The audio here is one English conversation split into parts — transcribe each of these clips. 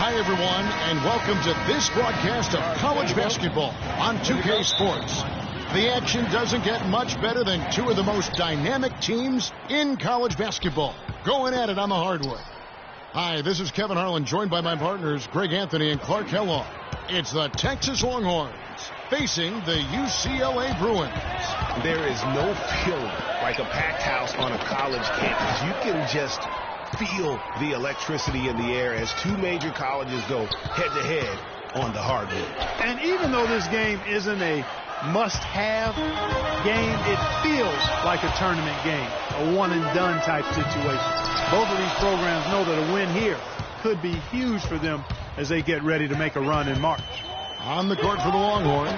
Hi, everyone, and welcome to this broadcast of college basketball on 2K Sports. The action doesn't get much better than two of the most dynamic teams in college basketball going at it on the hardwood. Hi, this is Kevin Harlan, joined by my partners Greg Anthony and Clark Kellogg. It's the Texas Longhorns facing the UCLA Bruins. There is no feeling like a packed house on a college campus. You can just feel the electricity in the air as two major colleges go head-to-head on the hardwood. And even though this game isn't a must-have game, it feels like a tournament game, a one-and-done type situation. Both of these programs know that a win here could be huge for them as they get ready to make a run in March. On the court for the Longhorns,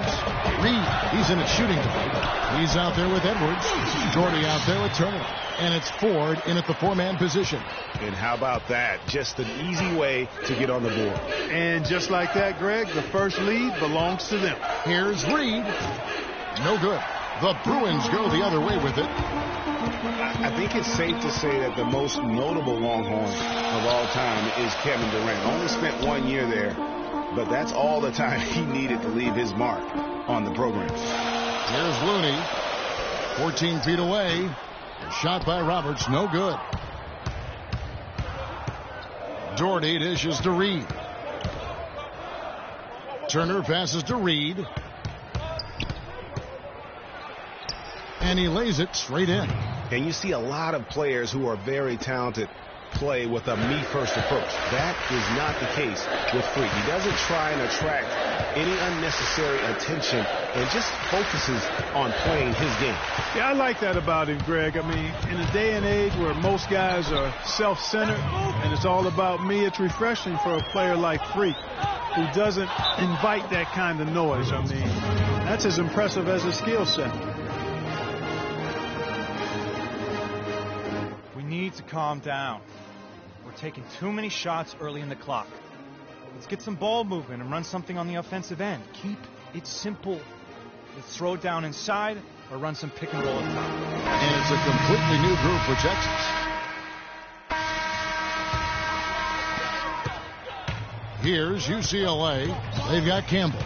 Reed, he's in it shooting. He's out there with Edwards. Doherty out there with Turner. And it's Ford in at the four-man position. And how about that? Just an easy way to get on the board. And just like that, Greg, the first lead belongs to them. Here's Reed. No good. The Bruins go the other way with it. I think it's safe to say that the most notable Longhorn of all time is Kevin Durant. Only spent 1 year there, but that's all the time he needed to leave his mark on the program. Here's Looney, 14 feet away. A shot by Roberts, no good. Doherty dishes to Reed. Turner passes to Reed. And he lays it straight in. And you see a lot of players who are very talented play with a me-first approach. That is not the case with Freak. He doesn't try and attract any unnecessary attention and just focuses on playing his game. Yeah, I like that about him, Greg. I mean, in a day and age where most guys are self-centered and it's all about me, it's refreshing for a player like Freak who doesn't invite that kind of noise. I mean, that's as impressive as his skill set. We need to calm down. We're taking too many shots early in the clock. Let's get some ball movement and run something on the offensive end. Keep it simple. Let's throw it down inside or run some pick and roll at top. And it's a completely new group for Texas. Here's UCLA. They've got Campbell.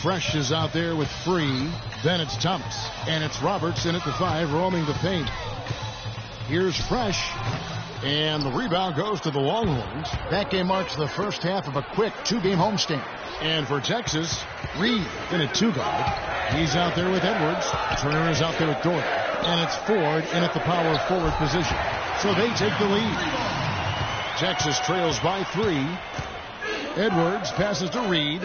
Fresh is out there with Free. Then it's Thomas. And it's Roberts in at the 5, roaming the paint. Here's Fresh. And the rebound goes to the Longhorns. That game marks the first half of a quick 2-game homestand. And for Texas, Reed in a 2-guard. He's out there with Edwards. Turner is out there with Doyle. And it's Ford in at the power forward position. So they take the lead. Texas trails by 3. Edwards passes to Reed.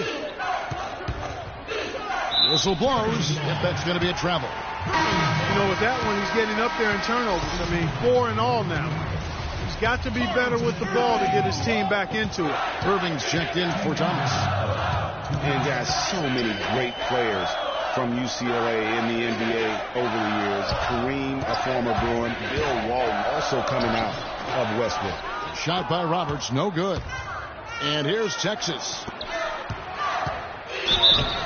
Whistle blows. If that's going to be a travel. You know, with that one, he's getting up there in turnovers. I mean, 4 in all now. He's got to be better with the ball to get his team back into it. Irving's checked in for Thomas. And guys, so many great players from UCLA in the NBA over the years. Kareem, a former Bruin. Bill Walton also coming out of Westbrook. Shot by Roberts, no good. And here's Texas.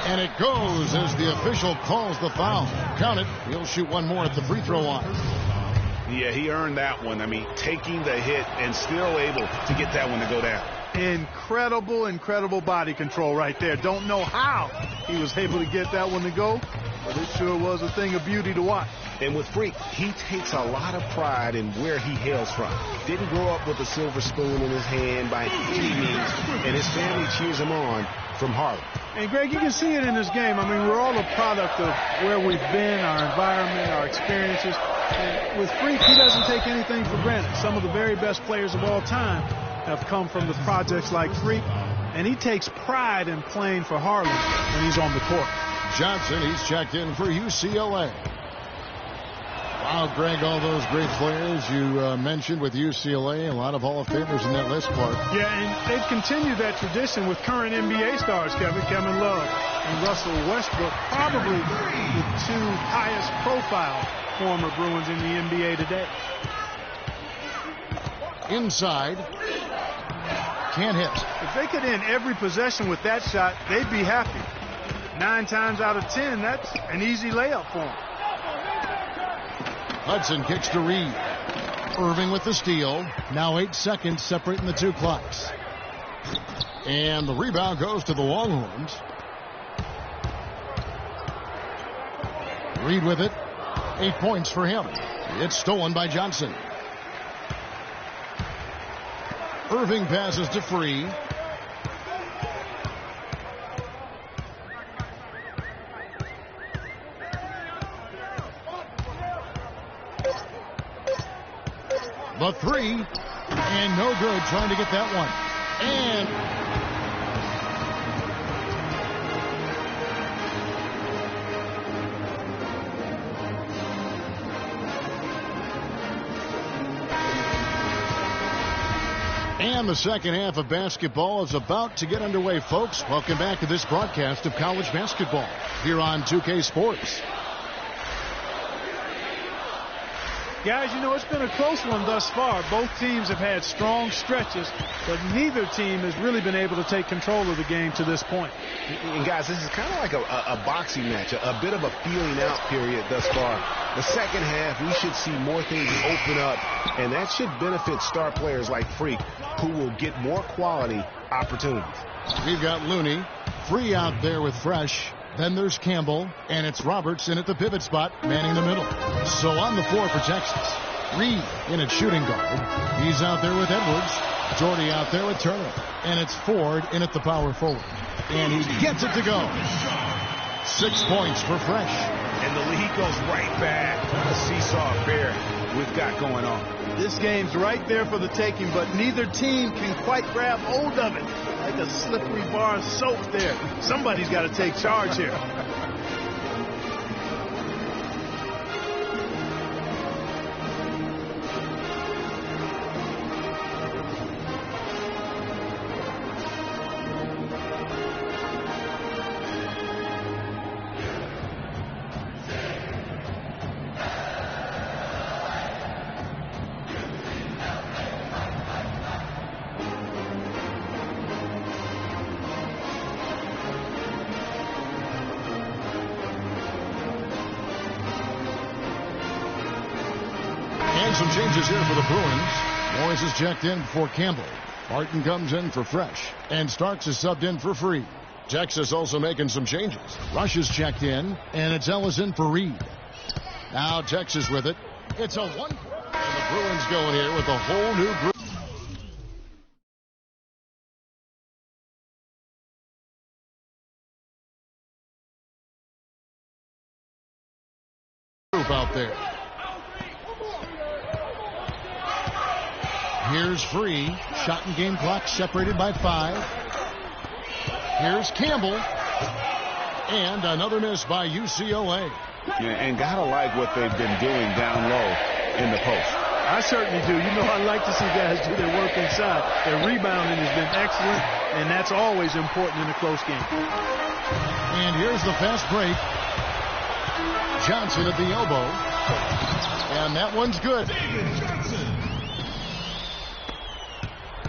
And it goes as the official calls the foul. Count it. He'll shoot one more at the free throw line. Yeah, he earned that one. I mean, taking the hit and still able to get that one to go down. Incredible body control right there. Don't know how he was able to get that one to go, but it sure was a thing of beauty to watch. And with Freak, he takes a lot of pride in where he hails from. Didn't grow up with a silver spoon in his hand by any means, and his family cheers him on from Harlem. And Greg, you can see it in this game. I mean, we're all a product of where we've been, our environment, our experiences. And with Freak, he doesn't take anything for granted. Some of the very best players of all time have come from the projects like Freak, and he takes pride in playing for Harlem when he's on the court. Johnson, he's checked in for UCLA. Wow, Greg, all those great players you mentioned with UCLA, a lot of Hall of Famers in that list, Clark. Yeah, and they've continued that tradition with current NBA stars, Kevin Love and Russell Westbrook, probably the 2 highest profile former Bruins in the NBA today. Inside. Can't hit. If they could end every possession with that shot, they'd be happy. 9 times out of 10, that's an easy layup for them. Hudson kicks to Reed. Irving with the steal. Now 8 seconds separating the 2 clocks. And the rebound goes to the Longhorns. Reed with it. 8 points for him. It's stolen by Johnson. Irving passes to Free. The 3, and no good, trying to get that one. And the second half of basketball is about to get underway, folks. Welcome back to this broadcast of college basketball here on 2K Sports. Guys, you know, it's been a close one thus far. Both teams have had strong stretches, but neither team has really been able to take control of the game to this point. And guys, this is kind of like a boxing match, a bit of a feeling out period thus far. The second half, we should see more things open up, and that should benefit star players like Freak, who will get more quality opportunities. We've got Looney, Free out there with Fresh. Then there's Campbell, and it's Roberts in at the pivot spot, manning the middle. So on the floor for Texas, Reed in at shooting guard. He's out there with Edwards. Jordy out there with Turner. And it's Ford in at the power forward. And he gets it to go. 6 points for Fresh. And the lead goes right back. What a seesaw affair we've got going on. This game's right there for the taking, but neither team can quite grab hold of it. Like a slippery bar of soap there. Somebody's got to take charge here. Some changes here for the Bruins. Morris is checked in for Campbell. Martin comes in for Fresh. And Starks is subbed in for Free. Texas also making some changes. Rush is checked in, and it's Ellison for Reed. Now Texas with it. It's a one. And the Bruins going here with a whole new group. Out there. Here's Free. Shot and game clock separated by 5. Here's Campbell. And another miss by UCLA. Yeah, and gotta like what they've been doing down low in the post. I certainly do. You know, I like to see guys do their work inside. Their rebounding has been excellent, and that's always important in a close game. And here's the fast break. Johnson at the elbow. And that one's good.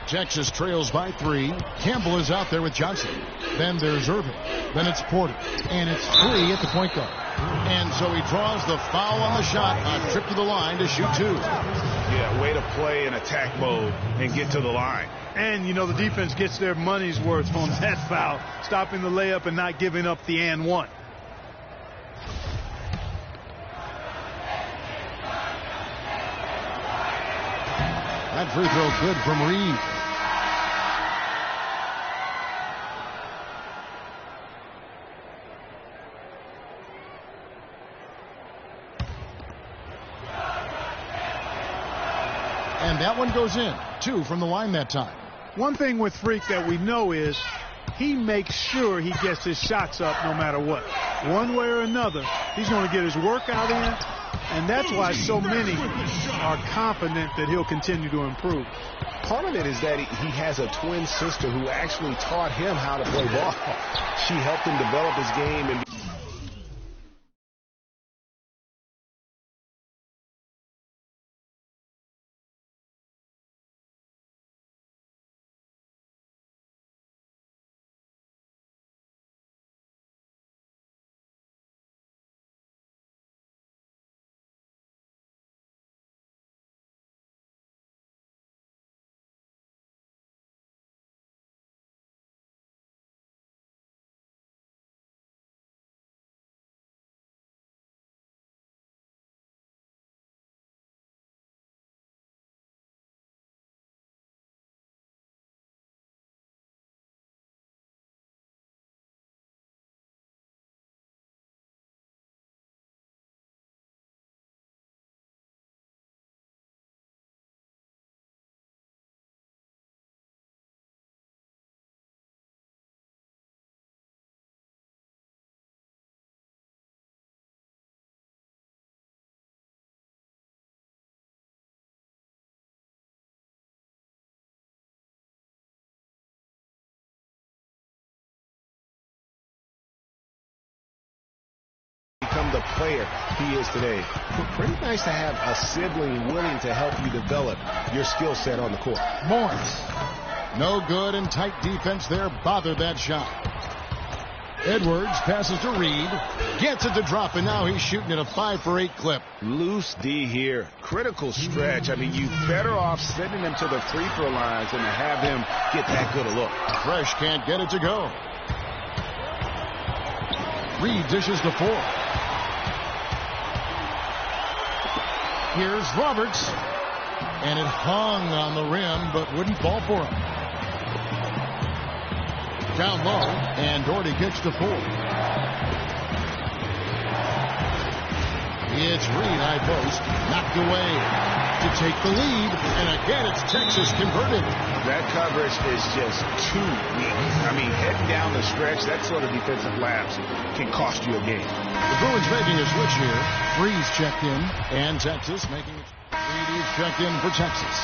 Texas trails by 3. Campbell is out there with Johnson. Then there's Irving. Then it's Porter. And it's Free at the point guard. And so he draws the foul on the shot. A trip to the line to shoot 2. Yeah, way to play in attack mode and get to the line. And, you know, the defense gets their money's worth on that foul. Stopping the layup and not giving up the and one. That free throw good from Reed. And that one goes in. 2 from the line that time. One thing with Freak that we know is he makes sure he gets his shots up no matter what. One way or another, he's going to get his workout in. And that's why so many are confident that he'll continue to improve. Part of it is that he has a twin sister who actually taught him how to play ball. She helped him develop his game and become the player he is today. Pretty nice to have a sibling willing to help you develop your skill set on the court. Morris. No good, and tight defense there bothered that shot. Edwards passes to Reed. Gets it to drop, and now he's shooting at a 5 for 8 clip. Loose D here. Critical stretch. I mean, you better off sending him to the free throw lines than to have him get that good a look. Fresh can't get it to go. Reed dishes to 4. Here's Roberts. And it hung on the rim, but wouldn't fall for him. Down low, and Doherty kicks to 4. It's Reed, high post, knocked away to take the lead. And again, it's Texas converted. That coverage is just too weak. I mean, heading down the stretch, that sort of defensive lapse can cost you a game. The Bruins making a switch here. Freeze checked in, and Texas making it. Reed checked in for Texas.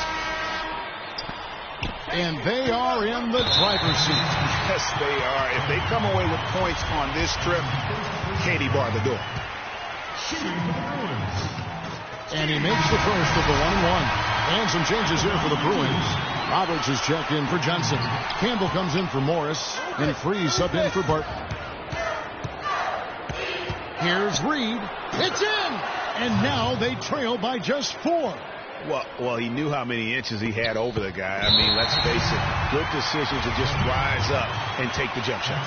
And they are in the driver's seat. Yes, they are. If they come away with points on this trip, Katie bar the door. And he makes the first of the 1-1. And some changes here for the Bruins. Roberts is checked in for Johnson. Campbell comes in for Morris. And Freeze subbed in for Barton. Here's Reed. It's in! And now they trail by just 4. Well, he knew how many inches he had over the guy. I mean, let's face it, good decision to just rise up and take the jump shot.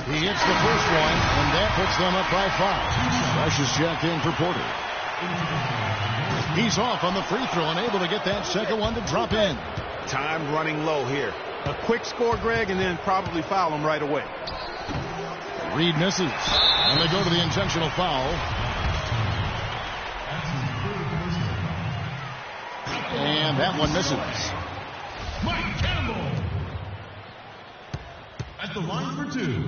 He hits the first one, and that puts them up by 5. Rush is checked in for Porter. He's off on the free throw and able to get that second one to drop in. Time running low here. A quick score, Greg, and then probably foul him right away. Reed misses, and they go to the intentional foul. And that one misses. Mike Campbell at the line for 2.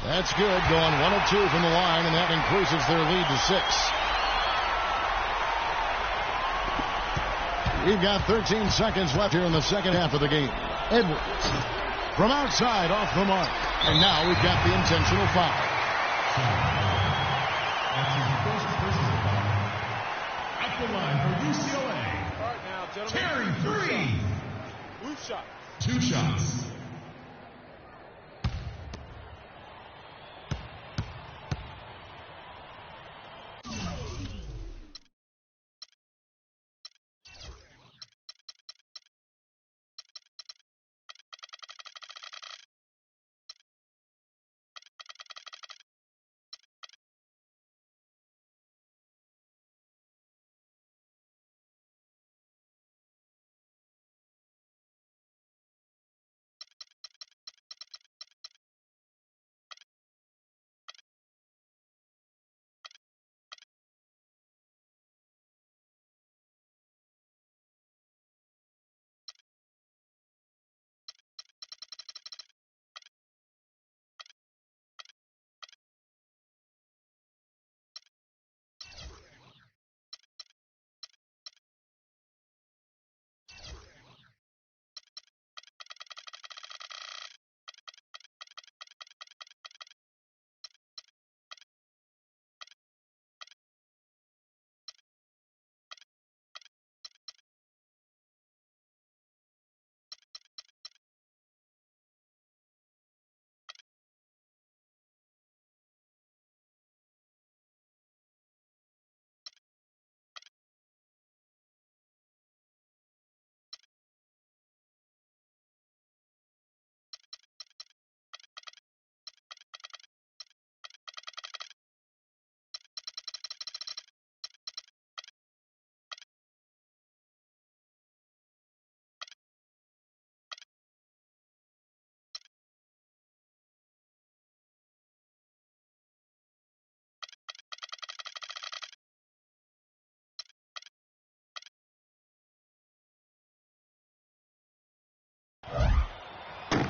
That's good, going 1 of 2 from the line, and that increases their lead to 6. We've got 13 seconds left here in the second half of the game. Edwards from outside off the mark. And now we've got the intentional foul. That's his first personal foul. At the line for UCLA. All right, now, Terry Free. Move shot. 2 shots.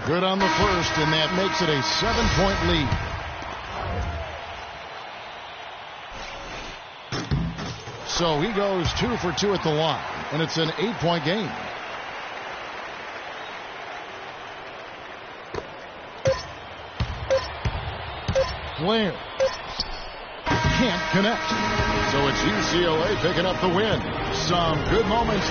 Good on the first, and that makes it a 7-point lead. So he goes 2 for 2 at the line, and it's an 8-point game. Blair can't connect. So it's UCLA picking up the win. Some good moments.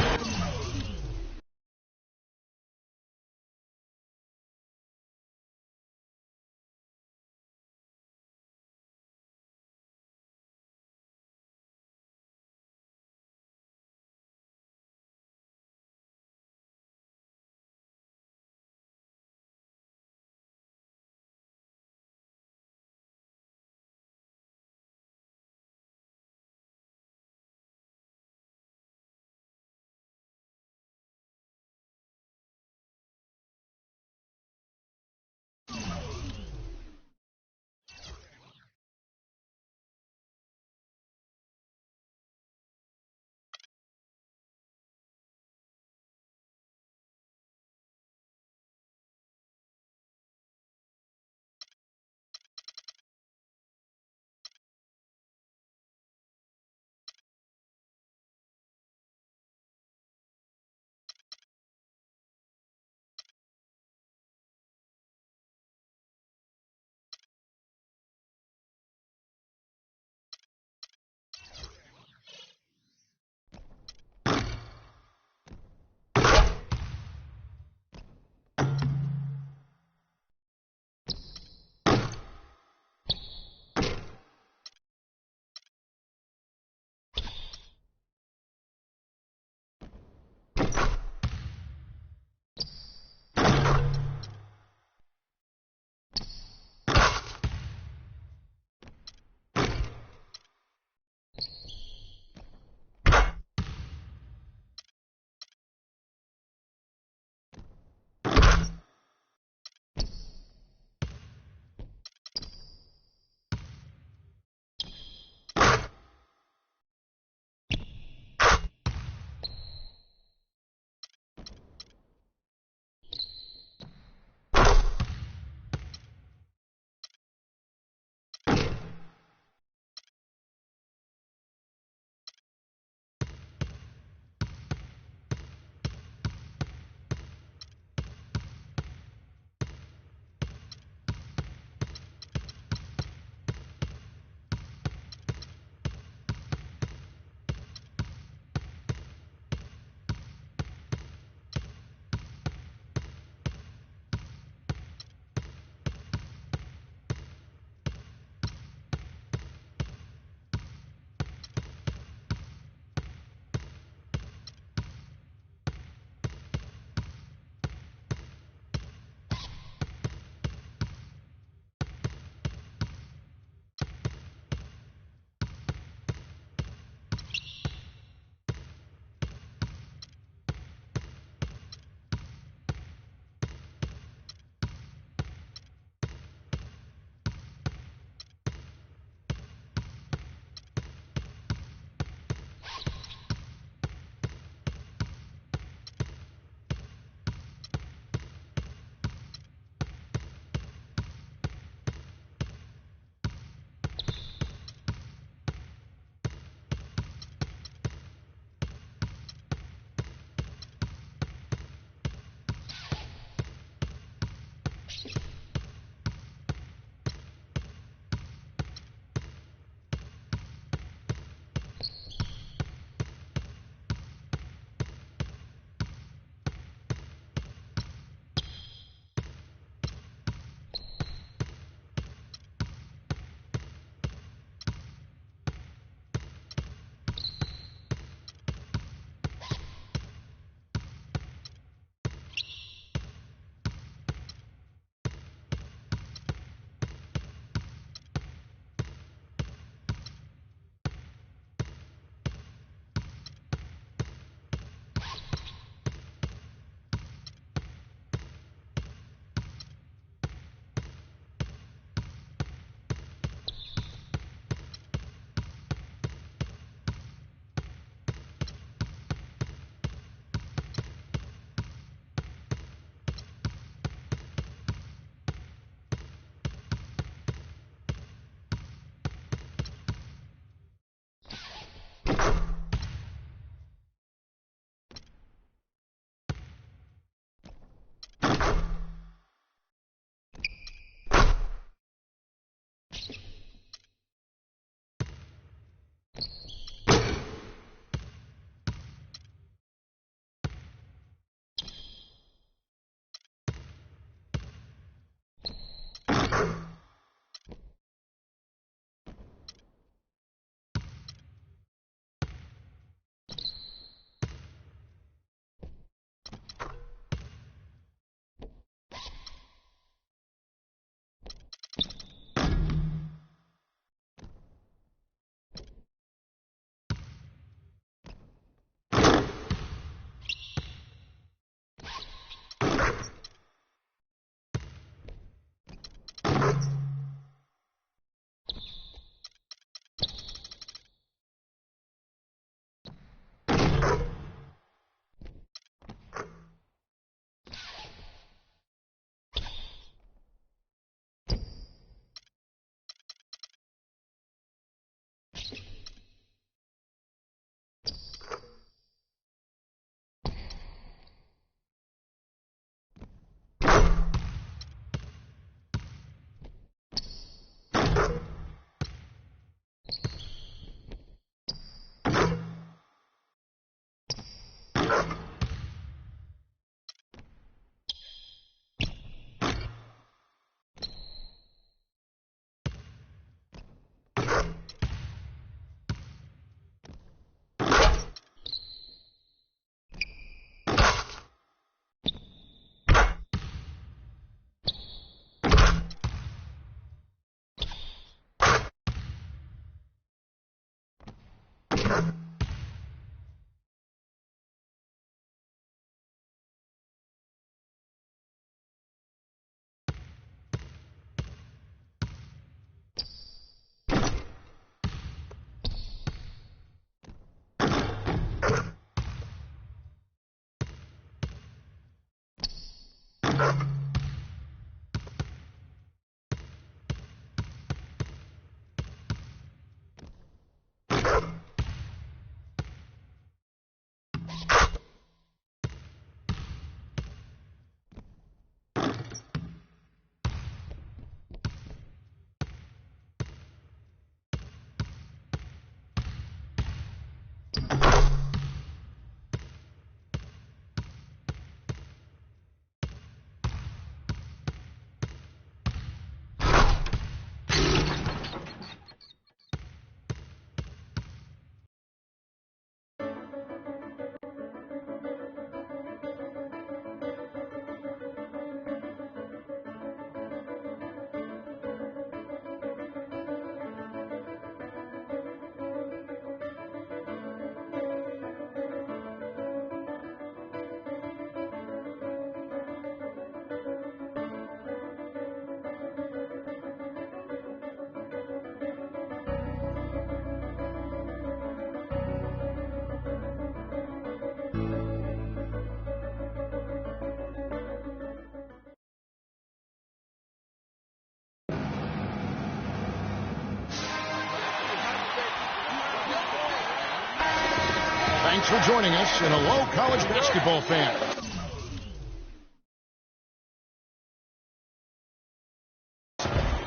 Thanks for joining us, and hello, college basketball fan.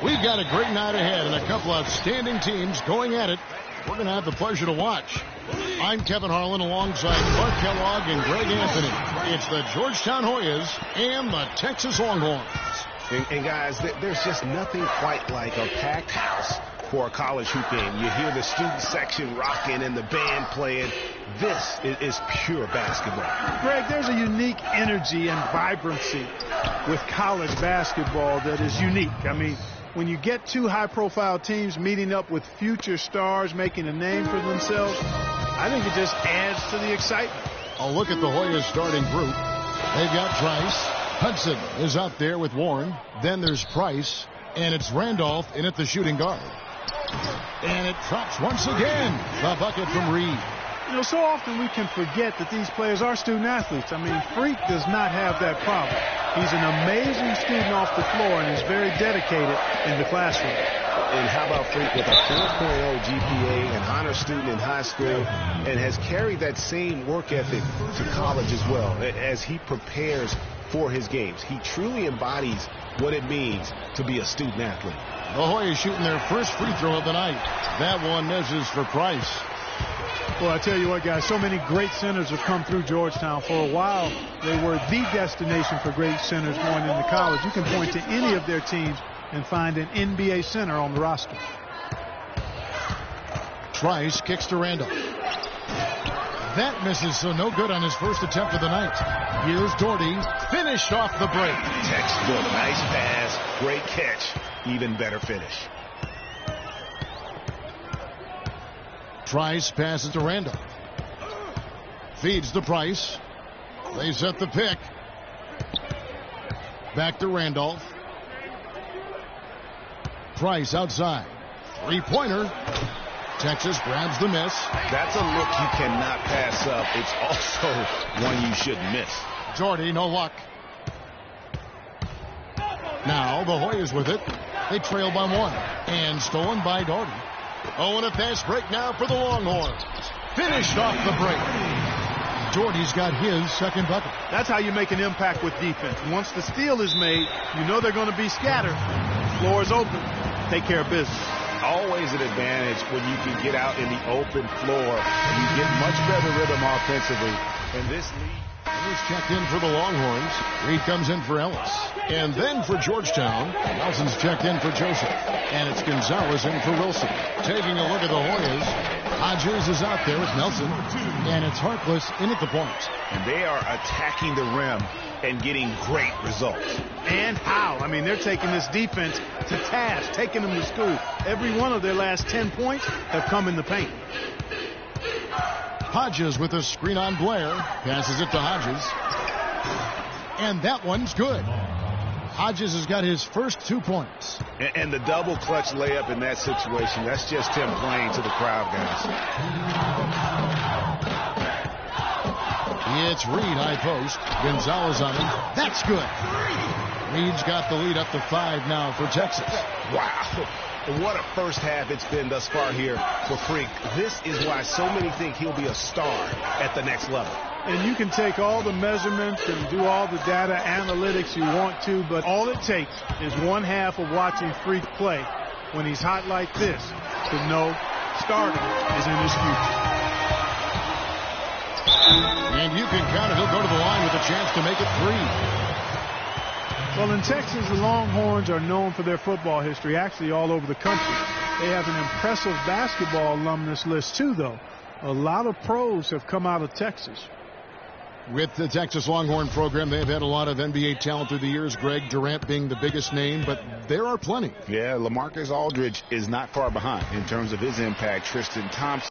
We've got a great night ahead and a couple outstanding teams going at it. We're going to have the pleasure to watch. I'm Kevin Harlan alongside Mark Kellogg and Greg Anthony. It's the Georgetown Hoyas and the Texas Longhorns. And guys, there's just nothing quite like a packed house for a college hoop game. You hear the student section rocking and the band playing. This is pure basketball. Greg, there's a unique energy and vibrancy with college basketball that is unique. I mean, when you get two high-profile teams meeting up with future stars making a name for themselves, I think it just adds to the excitement. A look at the Hoyas starting group. They've got Price. Hudson is out there with Warren. Then there's Price, and it's Randolph in at the shooting guard. And it drops once again. The bucket from Reed. You know, so often we can forget that these players are student athletes. I mean, Freak does not have that problem. He's an amazing student off the floor, and he's very dedicated in the classroom. And how about Freak with a 4.0 GPA, an honor student in high school, and has carried that same work ethic to college as well as he prepares for his games. He truly embodies what it means to be a student athlete. The Hoyas shooting their first free throw of the night. That one misses for Price. Well, I tell you what, guys, so many great centers have come through Georgetown. For a while, they were the destination for great centers going into college. You can point to any of their teams and find an NBA center on the roster. Trice kicks to Randall. That misses, so no good on his first attempt of the night. Here's Doherty, finished off the break. Textbook, nice pass, great catch, even better finish. Trice passes to Randall. Feeds to Price. They set the pick. Back to Randolph. Price outside. Three-pointer. Texas grabs the miss. That's a look you cannot pass up. It's also one you shouldn't miss. Doherty, no luck. Now the Hoyas with it. They trail by one. And stolen by Doherty. Oh, and a fast break now for the Longhorns. Finished off the break. Doherty's got his second bucket. That's how you make an impact with defense. Once the steal is made, you know they're going to be scattered. Floor is open. Take care of business. Always an advantage when you can get out in the open floor. You get much better rhythm offensively. And this lead. Ellis checked in for the Longhorns. Reed comes in for Ellis. And then for Georgetown, Nelson's checked in for Joseph. And it's Gonzalez in for Wilson. Taking a look at the Hoyas, Hodges is out there with Nelson. And it's Harkless in at the point. And they are attacking the rim and getting great results. And how? I mean, they're taking this defense to task, taking them to school. Every one of their last 10 points have come in the paint. Hodges with a screen on Blair. Passes it to Hodges. And that one's good. Hodges has got his first 2 points. And the double clutch layup in that situation, that's just him playing to the crowd, guys. It's Reed, high post. Gonzalez on him. That's good. Reed's got the lead up to 5 now for Texas. Wow. What a first half it's been thus far here for Freak. This is why so many think he'll be a star at the next level. And you can take all the measurements and do all the data analytics you want to, but all it takes is one half of watching Freak play when he's hot like this to know stardom is in his future. And you can count it. He'll go to the line with a chance to make it 3. Well, in Texas, the Longhorns are known for their football history, actually all over the country. They have an impressive basketball alumnus list, too, though. A lot of pros have come out of Texas. With the Texas Longhorn program, they've had a lot of NBA talent through the years, Greg Durant being the biggest name, but there are plenty. Yeah, LaMarcus Aldridge is not far behind in terms of his impact. Tristan Thompson.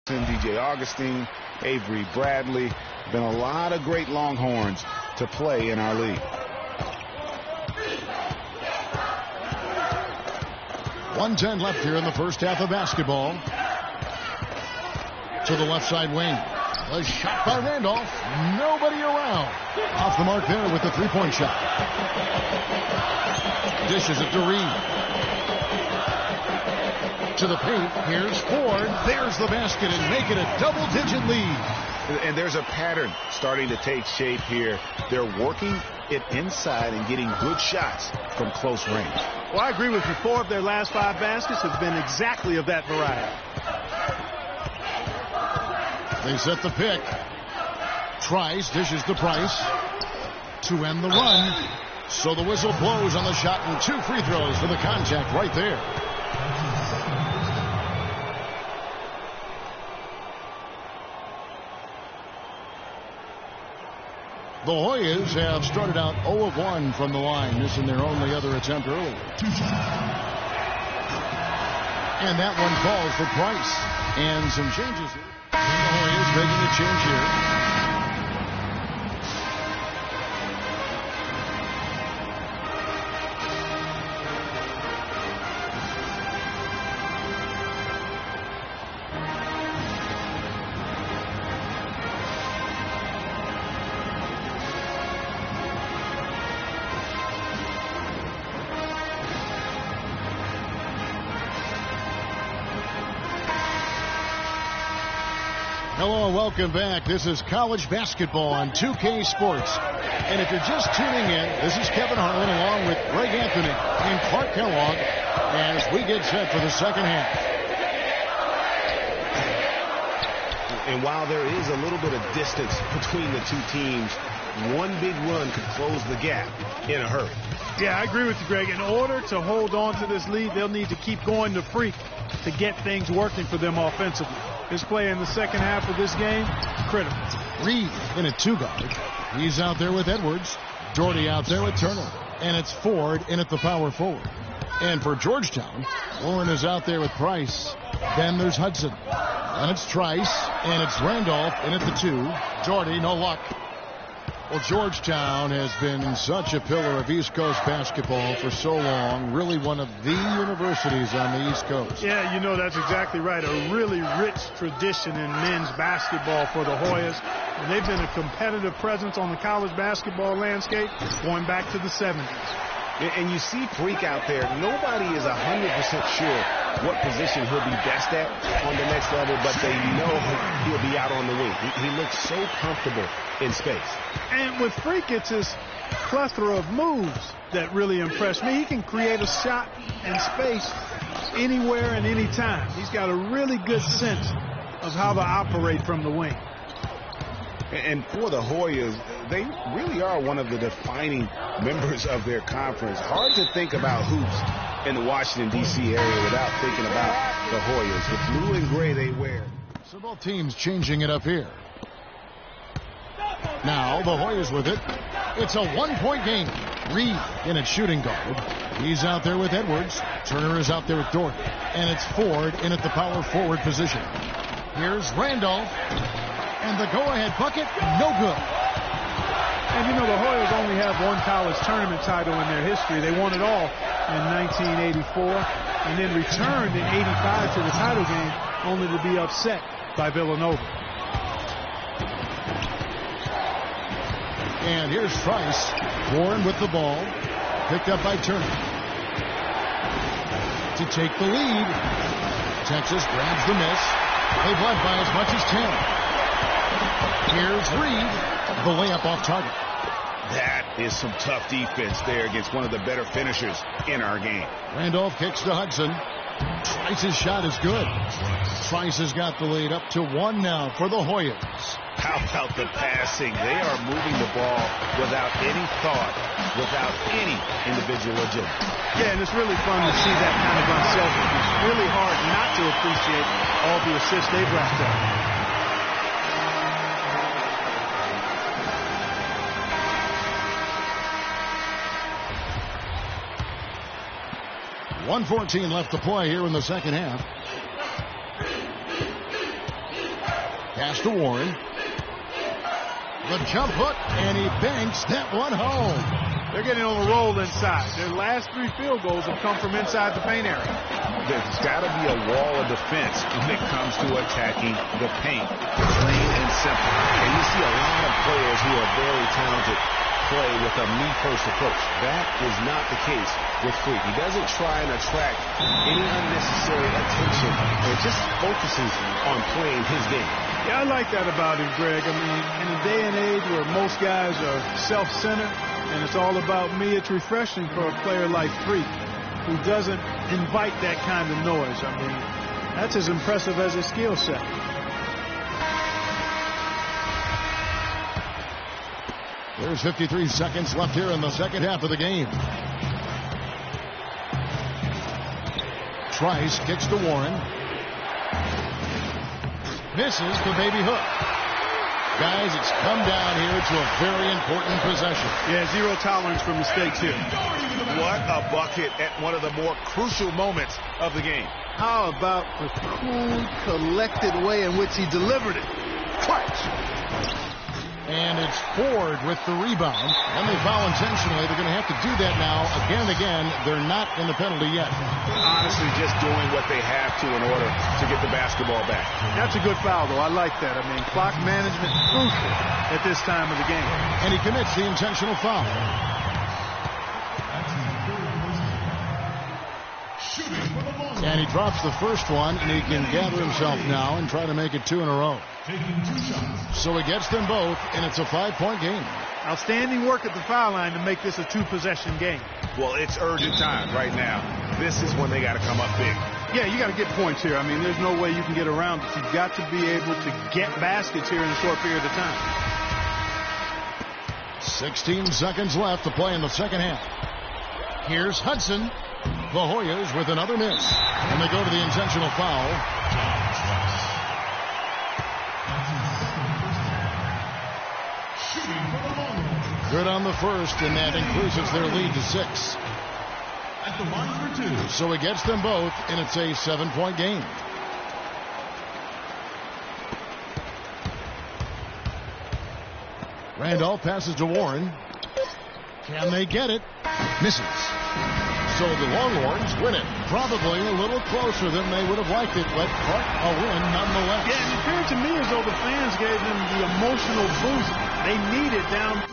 DJ Augustine, Avery Bradley. Been a lot of great Longhorns to play in our league. 1:10 left here in the first half of basketball. To the left side wing. A shot by Randolph. Nobody around. Off the mark there with the three-point shot. Dishes it to Reed. to the paint. Here's Ford. There's the basket and make it a double-digit lead. And there's a pattern starting to take shape here. They're working it inside and getting good shots from close range. Well, I agree with you. 4 of their last 5 baskets have been exactly of that variety. They set the pick. Trice, dishes to Price to end the run. So the whistle blows on the shot and 2 free throws for the contact right there. The Hoyas have started out 0 of 1 from the line, missing their only other attempt earlier. And that one falls for Price. And some changes here. The Hoyas making a change here. Hello and welcome back. This is college basketball on 2K Sports. And if you're just tuning in, this is Kevin Harlan along with Greg Anthony and Clark Kellogg as we get set for the second half. And while there is a little bit of distance between the two teams, one big run could close the gap in a hurry. Yeah, I agree with you, Greg. In order to hold on to this lead, they'll need to keep going to Freak to get things working for them offensively. This play in the second half of this game, critical. Reed in a 2-guard. He's out there with Edwards. Doherty out there with Turner. And it's Ford in at the power forward. And for Georgetown, Warren is out there with Price. Then there's Hudson. And it's Trice. And it's Randolph in at the 2. Doherty, no luck. Well, Georgetown has been such a pillar of East Coast basketball for so long. Really one of the universities on the East Coast. Yeah, you know, that's exactly right. A really rich tradition in men's basketball for the Hoyas. And they've been a competitive presence on the college basketball landscape going back to the 70s. And you see Freak out there. Nobody is 100% sure what position he'll be best at on the next level, but they know he'll be out on the wing. He looks so comfortable in space. And with Freak, it's his plethora of moves that really impress me. He can create a shot in space anywhere and anytime. He's got a really good sense of how to operate from the wing. And for the Hoyas, they really are one of the defining members of their conference. Hard to think about hoops in the Washington, D.C. area without thinking about the Hoyas. The blue and gray they wear. So both teams changing it up here. Now the Hoyas with it. It's a 1-point game. Reed in at shooting guard. He's out there with Edwards. Turner is out there with Doherty. And it's Ford in at the power forward position. Here's Randolph. And the go-ahead bucket, no good. And, you know, the Hoyas only have one college tournament title in their history. They won it all in 1984 and then returned in 85 to the title game only to be upset by Villanova. And here's Trice. Warren with the ball. Picked up by Turner. To take the lead. Texas grabs the miss. They've led by as much as 10. Here's Reed, the layup off target. That is some tough defense there against one of the better finishers in our game. Randolph kicks to Hudson. Trice's shot is good. Trice has got the lead up to 1 now for the Hoyas. How about the passing? They are moving the ball without any thought, without any individual agenda. Yeah, and it's really fun to see that kind of unselfishness. It's really hard not to appreciate all the assists they've racked up. 1:14 left to play here in the second half. Pass to Warren. The jump hook, and he banks that one home. They're getting on a roll inside. Their last 3 field goals have come from inside the paint area. There's got to be a wall of defense when it comes to attacking the paint. Plain and simple. And you see a lot of players who are very talented play with a me-first approach. That is not the case with Freak. He doesn't try and attract any unnecessary attention and just focuses on playing his game. Yeah, I like that about him, Greg. I mean, in a day and age where most guys are self-centered and it's all about me, it's refreshing for a player like Freak who doesn't invite that kind of noise. I mean, that's as impressive as his skill set. There's 53 seconds left here in the second half of the game. Trice kicks to Warren. Misses the baby hook. Guys, it's come down here to a very important possession. Yeah, zero tolerance for mistakes here. What a bucket at one of the more crucial moments of the game. How about the cool, collected way in which he delivered it? Clutch. And it's Ford with the rebound. And they foul intentionally. They're going to have to do that now again and again. They're not in the penalty yet. Honestly, just doing what they have to in order to get the basketball back. That's a good foul, though. I like that. I mean, clock management crucial at this time of the game. And he commits the intentional foul. And he drops the first one, and he can gather himself now and try to make it 2 in a row. So he gets them both, and it's a 5-point game. Outstanding work at the foul line to make this a 2-possession game. Well, it's urgent time right now. This is when they got to come up big. Yeah, you got to get points here. I mean, there's no way you can get around it. You've got to be able to get baskets here in a short period of time. 16 seconds left to play in the second half. Here's Hudson. The Hoyas with another miss. And they go to the intentional foul. Good on the first, and that increases their lead to 6. At the line for 2. So he gets them both, and it's a 7-point game. Randolph passes to Warren. Can they get it? Misses. So the Longhorns win it. Probably a little closer than they would have liked it, but a win nonetheless. Yeah, it appeared to me as though the fans gave them the emotional boost they needed down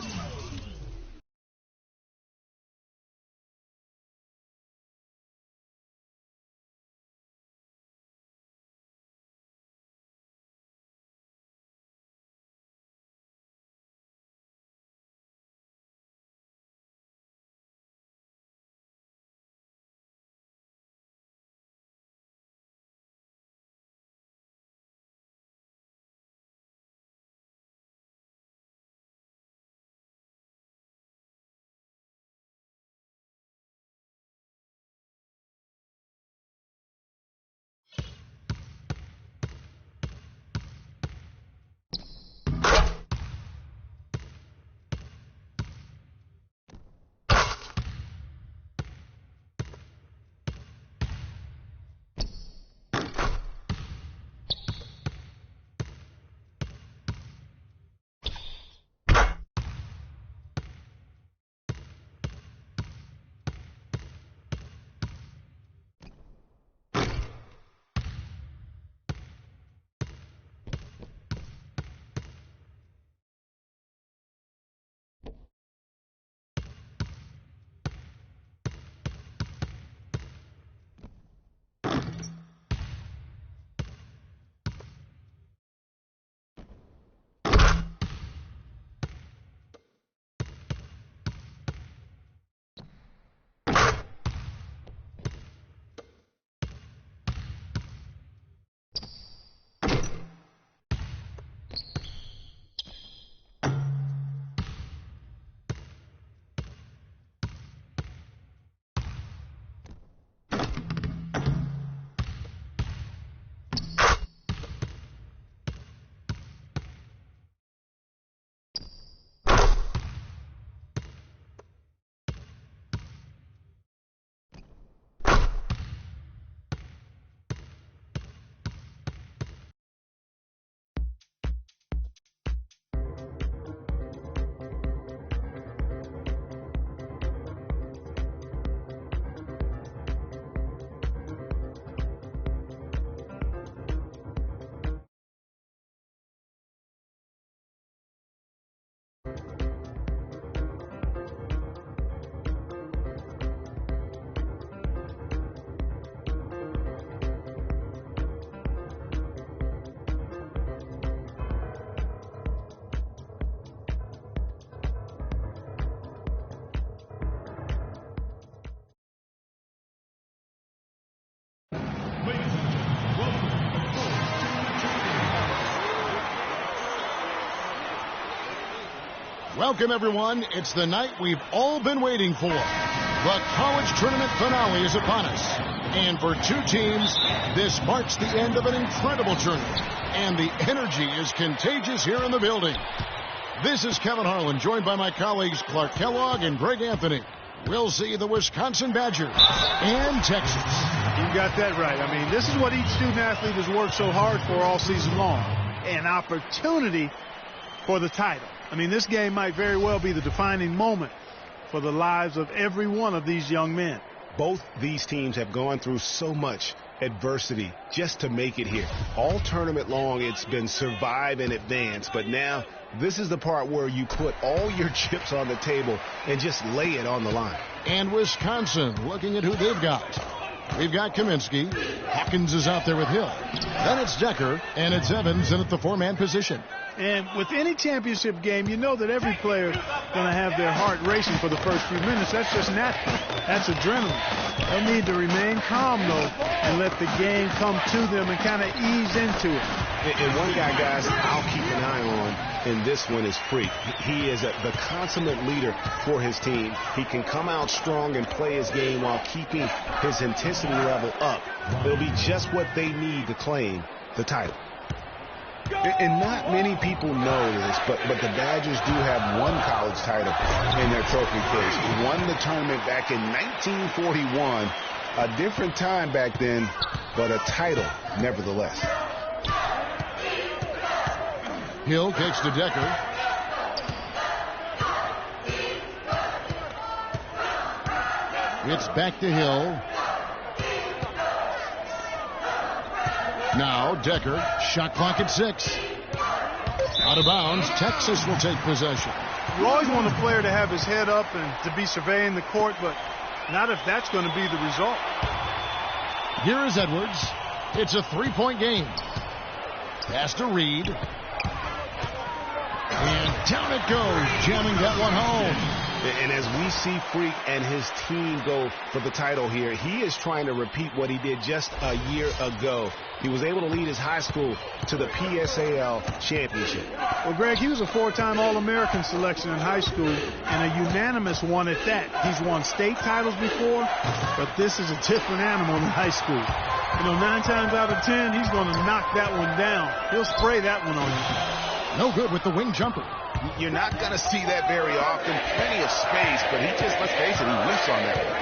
Welcome, everyone. It's the night we've all been waiting for. The college tournament finale is upon us. And for two teams, this marks the end of an incredible journey. And the energy is contagious here in the building. This is Kevin Harlan, joined by my colleagues Clark Kellogg and Greg Anthony. We'll see the Wisconsin Badgers and Texas. You got that right. I mean, this is what each student athlete has worked so hard for all season long. An opportunity for the title. I mean, this game might very well be the defining moment for the lives of every one of these young men. Both these teams have gone through so much adversity just to make it here. All tournament long, it's been survive and advance, but now this is the part where you put all your chips on the table and just lay it on the line. And Wisconsin, looking at who they've got. We've got Kaminsky. Hawkins is out there with Hill. Then it's Decker, and it's Evans in at the four-man position. And with any championship game, you know that every player is going to have their heart racing for the first few minutes. That's just natural. That's adrenaline. They need to remain calm, though, and let the game come to them and kind of ease into it. And one guy, guys, I'll keep an eye on in this one is Freak. He is the consummate leader for his team. He can come out strong and play his game while keeping his intensity level up. It'll be just what they need to claim the title. And not many people know this, but the Badgers do have one college title in their trophy case. Won the tournament back in 1941. A different time back then, but a title nevertheless. Hill kicks to Decker. It's back to Hill. Now Decker, shot clock at 6. Out of bounds, Texas will take possession. You always want a player to have his head up and to be surveying the court, but not if that's going to be the result. Here is Edwards. It's a three-point game. Pass to Reed. And down it goes, jamming that one home. And as we see Freak and his team go for the title here, he is trying to repeat what he did just a year ago. He was able to lead his high school to the PSAL championship. Well, Greg, he was a four-time All-American selection in high school and a unanimous one at that. He's won state titles before, but this is a different animal in high school. You know, 9 times out of 10, he's going to knock that one down. He'll spray that one on you. No good with the wing jumper. You're not going to see that very often. Plenty of space, but he just, let's face it, he whiffs on that one.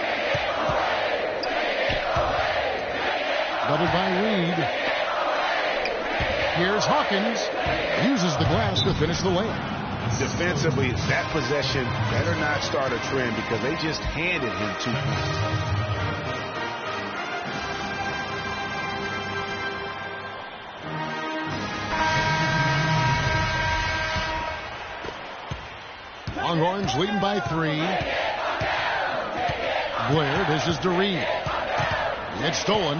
Doubled by Reed. Here's Hawkins. Uses the glass to finish the layup. Defensively, that possession better not start a trend because they just handed him 2 points. Longhorns leading by 3. Blair dishes to Reed. It's stolen.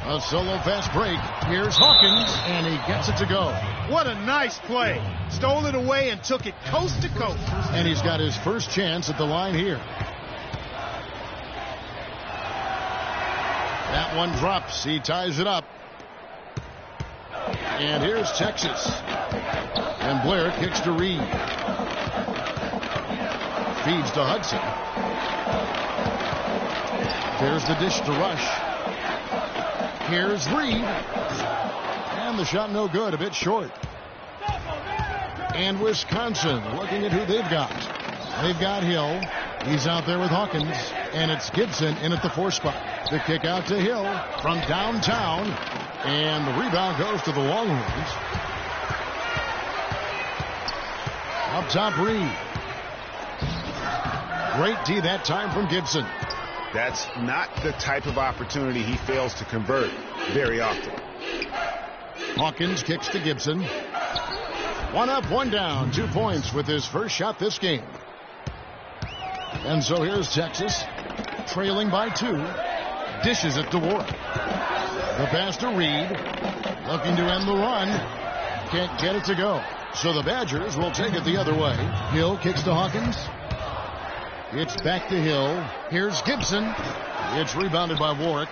A solo fast break. Here's Hawkins, and he gets it to go. What a nice play. Stole it away and took it coast to coast. And he's got his first chance at the line here. That one drops. He ties it up. And here's Texas. And Blair kicks to Reed. Feeds to Hudson. There's the dish to Rush. Here's Reed. And the shot no good, a bit short. And Wisconsin looking at who they've got. They've got Hill. He's out there with Hawkins. And it's Gibson in at the 4 spot. The kick out to Hill from downtown. And the rebound goes to the Longhorns. Up top, Reed. Great D that time from Gibson. That's not the type of opportunity he fails to convert very often. Hawkins kicks to Gibson. 1 up, 1 down. 2 points with his first shot this game. And so here's Texas, trailing by 2. Dishes it to Warwick. The pass to Reed. Looking to end the run. Can't get it to go. So the Badgers will take it the other way. Hill kicks to Hawkins. It's back to Hill. Here's Gibson. It's rebounded by Warwick.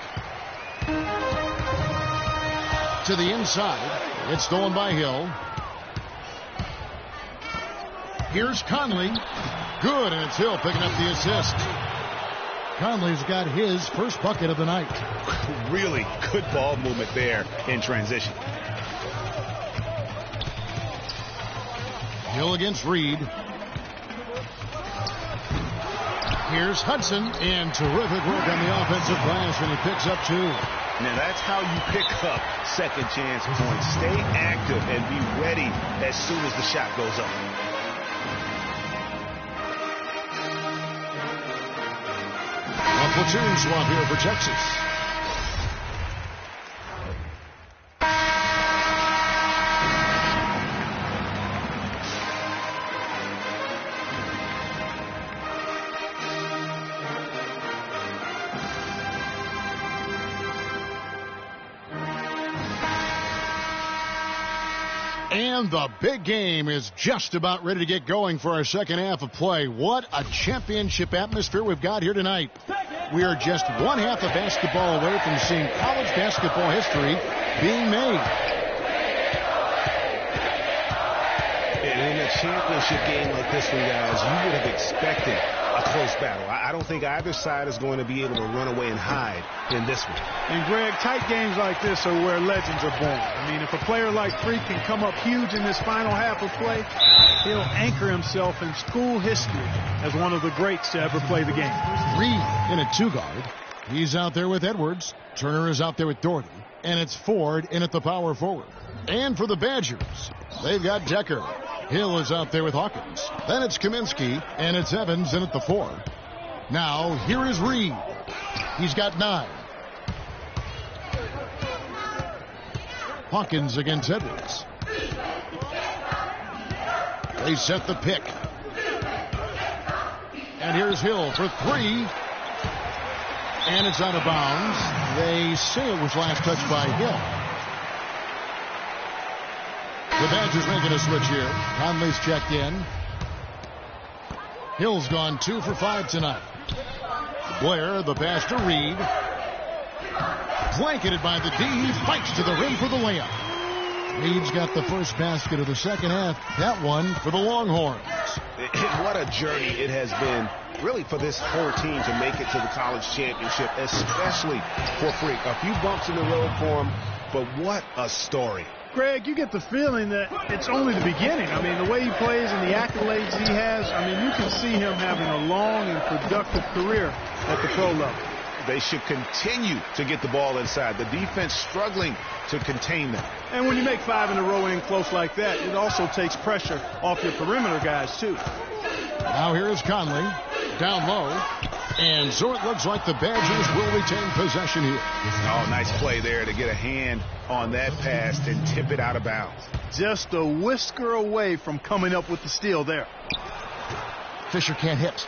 To the inside. It's stolen by Hill. Here's Conley. Good, and it's Hill picking up the assist. Conley's got his first bucket of the night. Really good ball movement there in transition. Hill against Reed. Here's Hudson, and terrific work on the offensive glass, and he picks up 2. Now that's how you pick up second chance points. Stay active and be ready as soon as the shot goes up. A platoon swap here for Texas. And the big game is just about ready to get going for our second half of play. What a championship atmosphere we've got here tonight. We are just one half of basketball away from seeing college basketball history being made. And in a championship game like this one, guys, you would have expected a close battle. I don't think either side is going to be able to run away and hide in this one. And, Greg, tight games like this are where legends are born. I mean, if a player like Freak can come up huge in this final half of play, he'll anchor himself in school history as one of the greats to ever play the game. Reed in a 2-guard. He's out there with Edwards. Turner is out there with Doherty. And it's Ford in at the power forward. And for the Badgers, they've got Decker. Hill is out there with Hawkins. Then it's Kaminsky, and it's Evans in at the 4. Now, here is Reed. He's got 9. Hawkins against Edwards. They set the pick. And here's Hill for 3. And it's out of bounds. They say it was last touched by Hill. The Badgers making a switch here. Conley's checked in. Hill's gone 2 for 5 tonight. Blair, the pass to Reed. Blanketed by the D. He fights to the rim for the layup. Reed's got the first basket of the second half. That one for the Longhorns. What a journey it has been, really, for this whole team to make it to the college championship, especially for Freak. A few bumps in the road for him, but what a story. Greg, you get the feeling that it's only the beginning. I mean, the way he plays and the accolades he has, I mean, you can see him having a long and productive career at the pro level. They should continue to get the ball inside. The defense struggling to contain them. And when you make 5 in a row in close like that, it also takes pressure off your perimeter guys, too. Now here is Conley, down low. And so it looks like the Badgers will retain possession here. Oh, nice play there to get a hand on that pass and tip it out of bounds. Just a whisker away from coming up with the steal there. Fisher can't hit.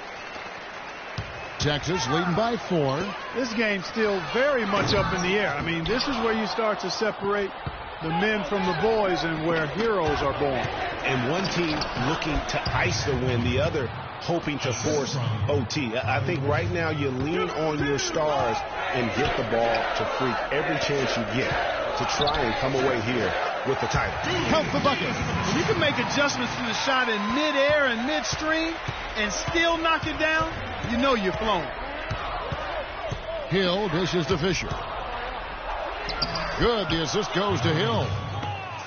Texas leading by 4. This game's still very much up in the air. I mean, this is where you start to separate the men from the boys and where heroes are born. And one team looking to ice the win, the other hoping to force OT. I think right now you lean on your stars and get the ball to Freak every chance you get to try and come away here with the title. Count the bucket. If you can make adjustments to the shot in midair and midstream and still knock it down, you know you're flowing. Hill dishes to Fisher. Good. The assist goes to Hill.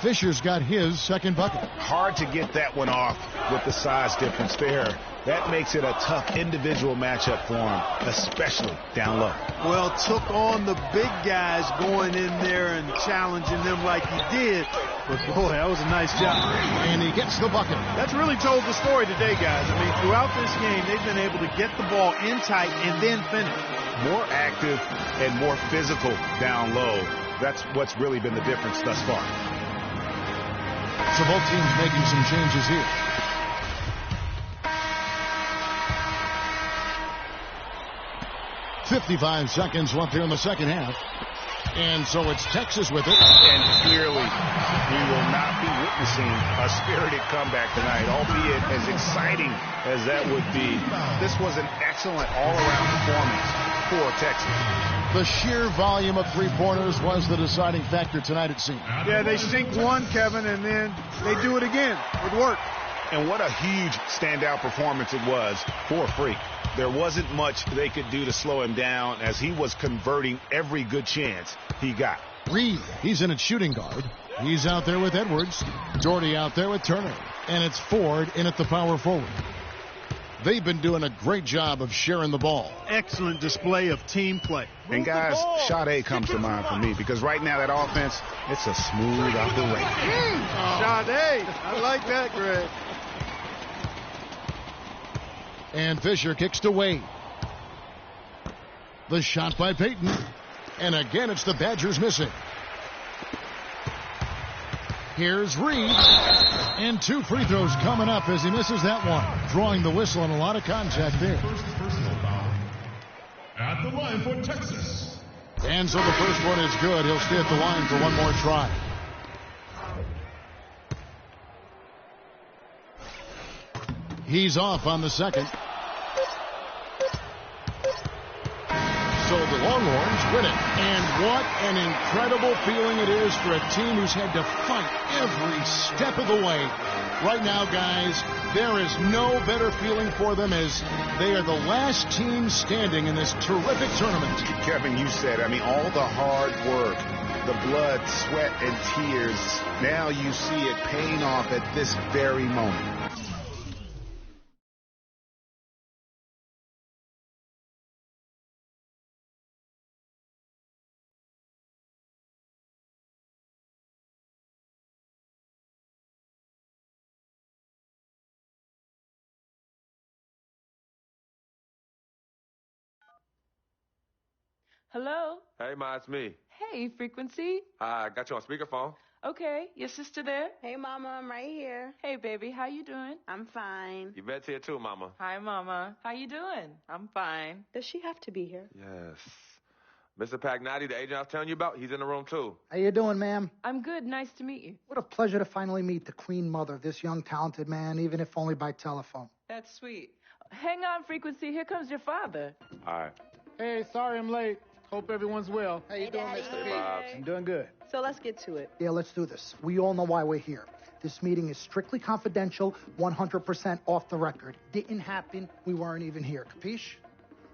Fisher's got his second bucket. Hard to get that one off with the size difference there. That makes it a tough individual matchup for him, especially down low. Well, took on the big guys going in there and challenging them like he did. But, boy, that was a nice job. And he gets the bucket. That's really told the story today, guys. I mean, throughout this game, they've been able to get the ball in tight and then finish. More active and more physical down low. That's what's really been the difference thus far. So both teams making some changes here. .55 seconds left here in the second half. And so it's Texas with it. And clearly, we will not be witnessing a spirited comeback tonight, albeit as exciting as that would be. This was an excellent all-around performance for Texas. The sheer volume of three-pointers was the deciding factor tonight, it seemed. Yeah, they sink one, Kevin, and then they do it again with work. And what a huge standout performance it was for Freak. There wasn't much they could do to slow him down as he was converting every good chance he got. Reed, he's in at shooting guard. He's out there with Edwards. Doherty out there with Turner. And it's Ford in at the power forward. They've been doing a great job of sharing the ball. Excellent display of team play. And guys, Sade comes to mind for me because right now that offense, it's a smooth operation. Sade, I like that, Greg. And Fisher kicks to Wade. The shot by Payton. And again, it's the Badgers missing. Here's Reed. And 2 free throws coming up as he misses that one. Drawing the whistle and a lot of contact there. First personal foul. At the line for Texas. And so the first one is good. He'll stay at the line for one more try. He's off on the second. So the Longhorns win it. And what an incredible feeling it is for a team who's had to fight every step of the way. Right now, guys, there is no better feeling for them as they are the last team standing in this terrific tournament. Kevin, you said, all the hard work, the blood, sweat, and tears, now you see it paying off at this very moment. Hello? Hey, Ma, it's me. Hey, Frequency. Hi, I got you on speakerphone. Okay, your sister there? Hey, Mama, I'm right here. Hey, baby, how you doing? I'm fine. Yvette's here too, Mama. Hi, Mama. How you doing? I'm fine. Does she have to be here? Yes. Mr. Pagnotti, the agent I was telling you about, he's in the room too. How you doing, ma'am? I'm good. Nice to meet you. What a pleasure to finally meet the Queen Mother of this young, talented man, even if only by telephone. That's sweet. Hang on, Frequency. Here comes your father. All right. Hey, sorry I'm late. Hope everyone's well. How you doing, Mr. P? I'm doing good. So let's get to it. Yeah, let's do this. We all know why we're here. This meeting is strictly confidential, 100% off the record. Didn't happen. We weren't even here. Capiche?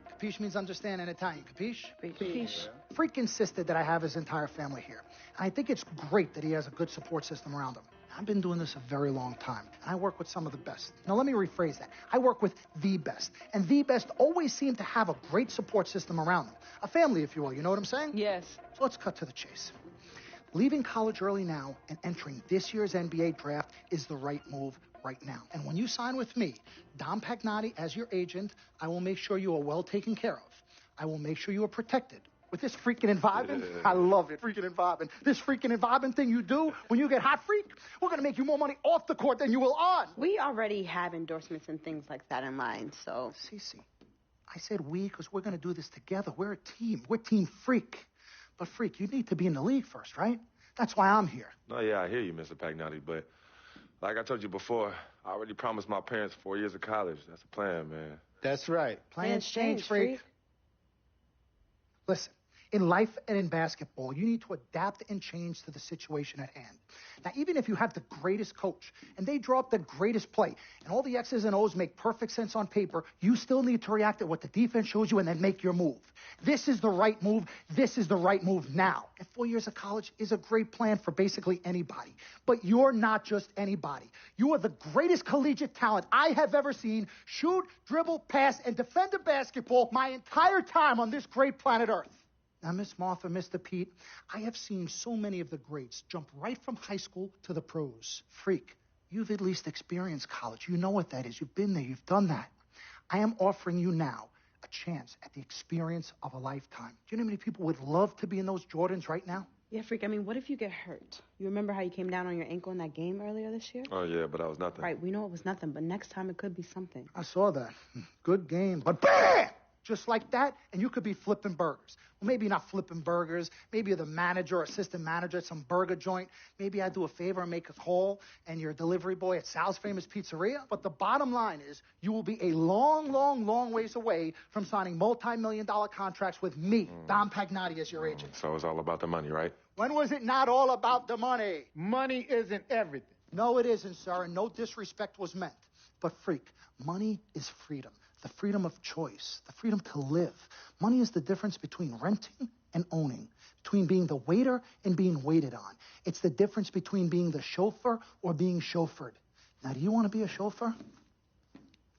Capiche means understand in Italian. Capiche? Capiche. Freak insisted that I have his entire family here. And I think it's great that he has a good support system around him. I've been doing this a very long time, and I work with some of the best. Now, let me rephrase that. I work with the best, and the best always seem to have a great support system around them. A family, if you will. You know what I'm saying? Yes. So let's cut to the chase. Leaving college early now and entering this year's NBA draft is the right move right now. And when you sign with me, Dom Pagnotti, as your agent, I will make sure you are well taken care of. I will make sure you are protected. With this freaking environment, I love it, freaking environment. This freaking environment thing you do when you get hot, freak, we're going to make you more money off the court than you will on. We already have endorsements and things like that in line, so. Cece, I said we because we're going to do this together. We're a team. We're Team Freak. But, Freak, you need to be in the league first, right? That's why I'm here. No, yeah, I hear you, Mr. Pagnotti, but like I told you before, I already promised my parents 4 years of college. That's the plan, man. That's right. Plans change, Freak. Listen, in life and in basketball, you need to adapt and change to the situation at hand. Now, even if you have the greatest coach and they draw up the greatest play and all the X's and O's make perfect sense on paper, you still need to react to what the defense shows you and then make your move. This is the right move. This is the right move now. And 4 years of college is a great plan for basically anybody. But you're not just anybody. You are the greatest collegiate talent I have ever seen shoot, dribble, pass, and defend a basketball my entire time on this great planet Earth. Now, Miss Martha, Mr. Pete, I have seen so many of the greats jump right from high school to the pros. Freak, you've at least experienced college. You know what that is. You've been there. You've done that. I am offering you now a chance at the experience of a lifetime. Do you know how many people would love to be in those Jordans right now? Yeah, Freak, what if you get hurt? You remember how you came down on your ankle in that game earlier this year? Oh, yeah, but that was nothing. Right, we know it was nothing, but next time it could be something. I saw that. Good game. But bam! Just like that, and you could be flipping burgers. Well, maybe not flipping burgers. Maybe you're the manager or assistant manager at some burger joint. Maybe I do a favor and make a call, and you're a delivery boy at Sal's Famous Pizzeria. But the bottom line is you will be a long, long, long ways away from signing multi-million-dollar contracts with me, Dom Pagnotti, as your agent. So it's all about the money, right? When was it not all about the money? Money isn't everything. No, it isn't, sir, and no disrespect was meant. But, Freak, money is freedom. The freedom of choice, the freedom to live. Money is the difference between renting and owning, between being the waiter and being waited on. It's the difference between being the chauffeur or being chauffeured. Now, do you want to be a chauffeur?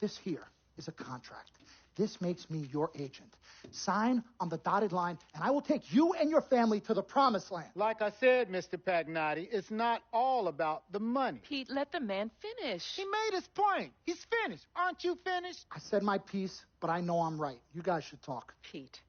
This here is a contract. This makes me your agent. Sign on the dotted line, and I will take you and your family to the promised land. Like I said, Mr. Pagnotti, it's not all about the money. Pete, let the man finish. He made his point. He's finished. Aren't you finished? I said my piece, but I know I'm right. You guys should talk. Pete,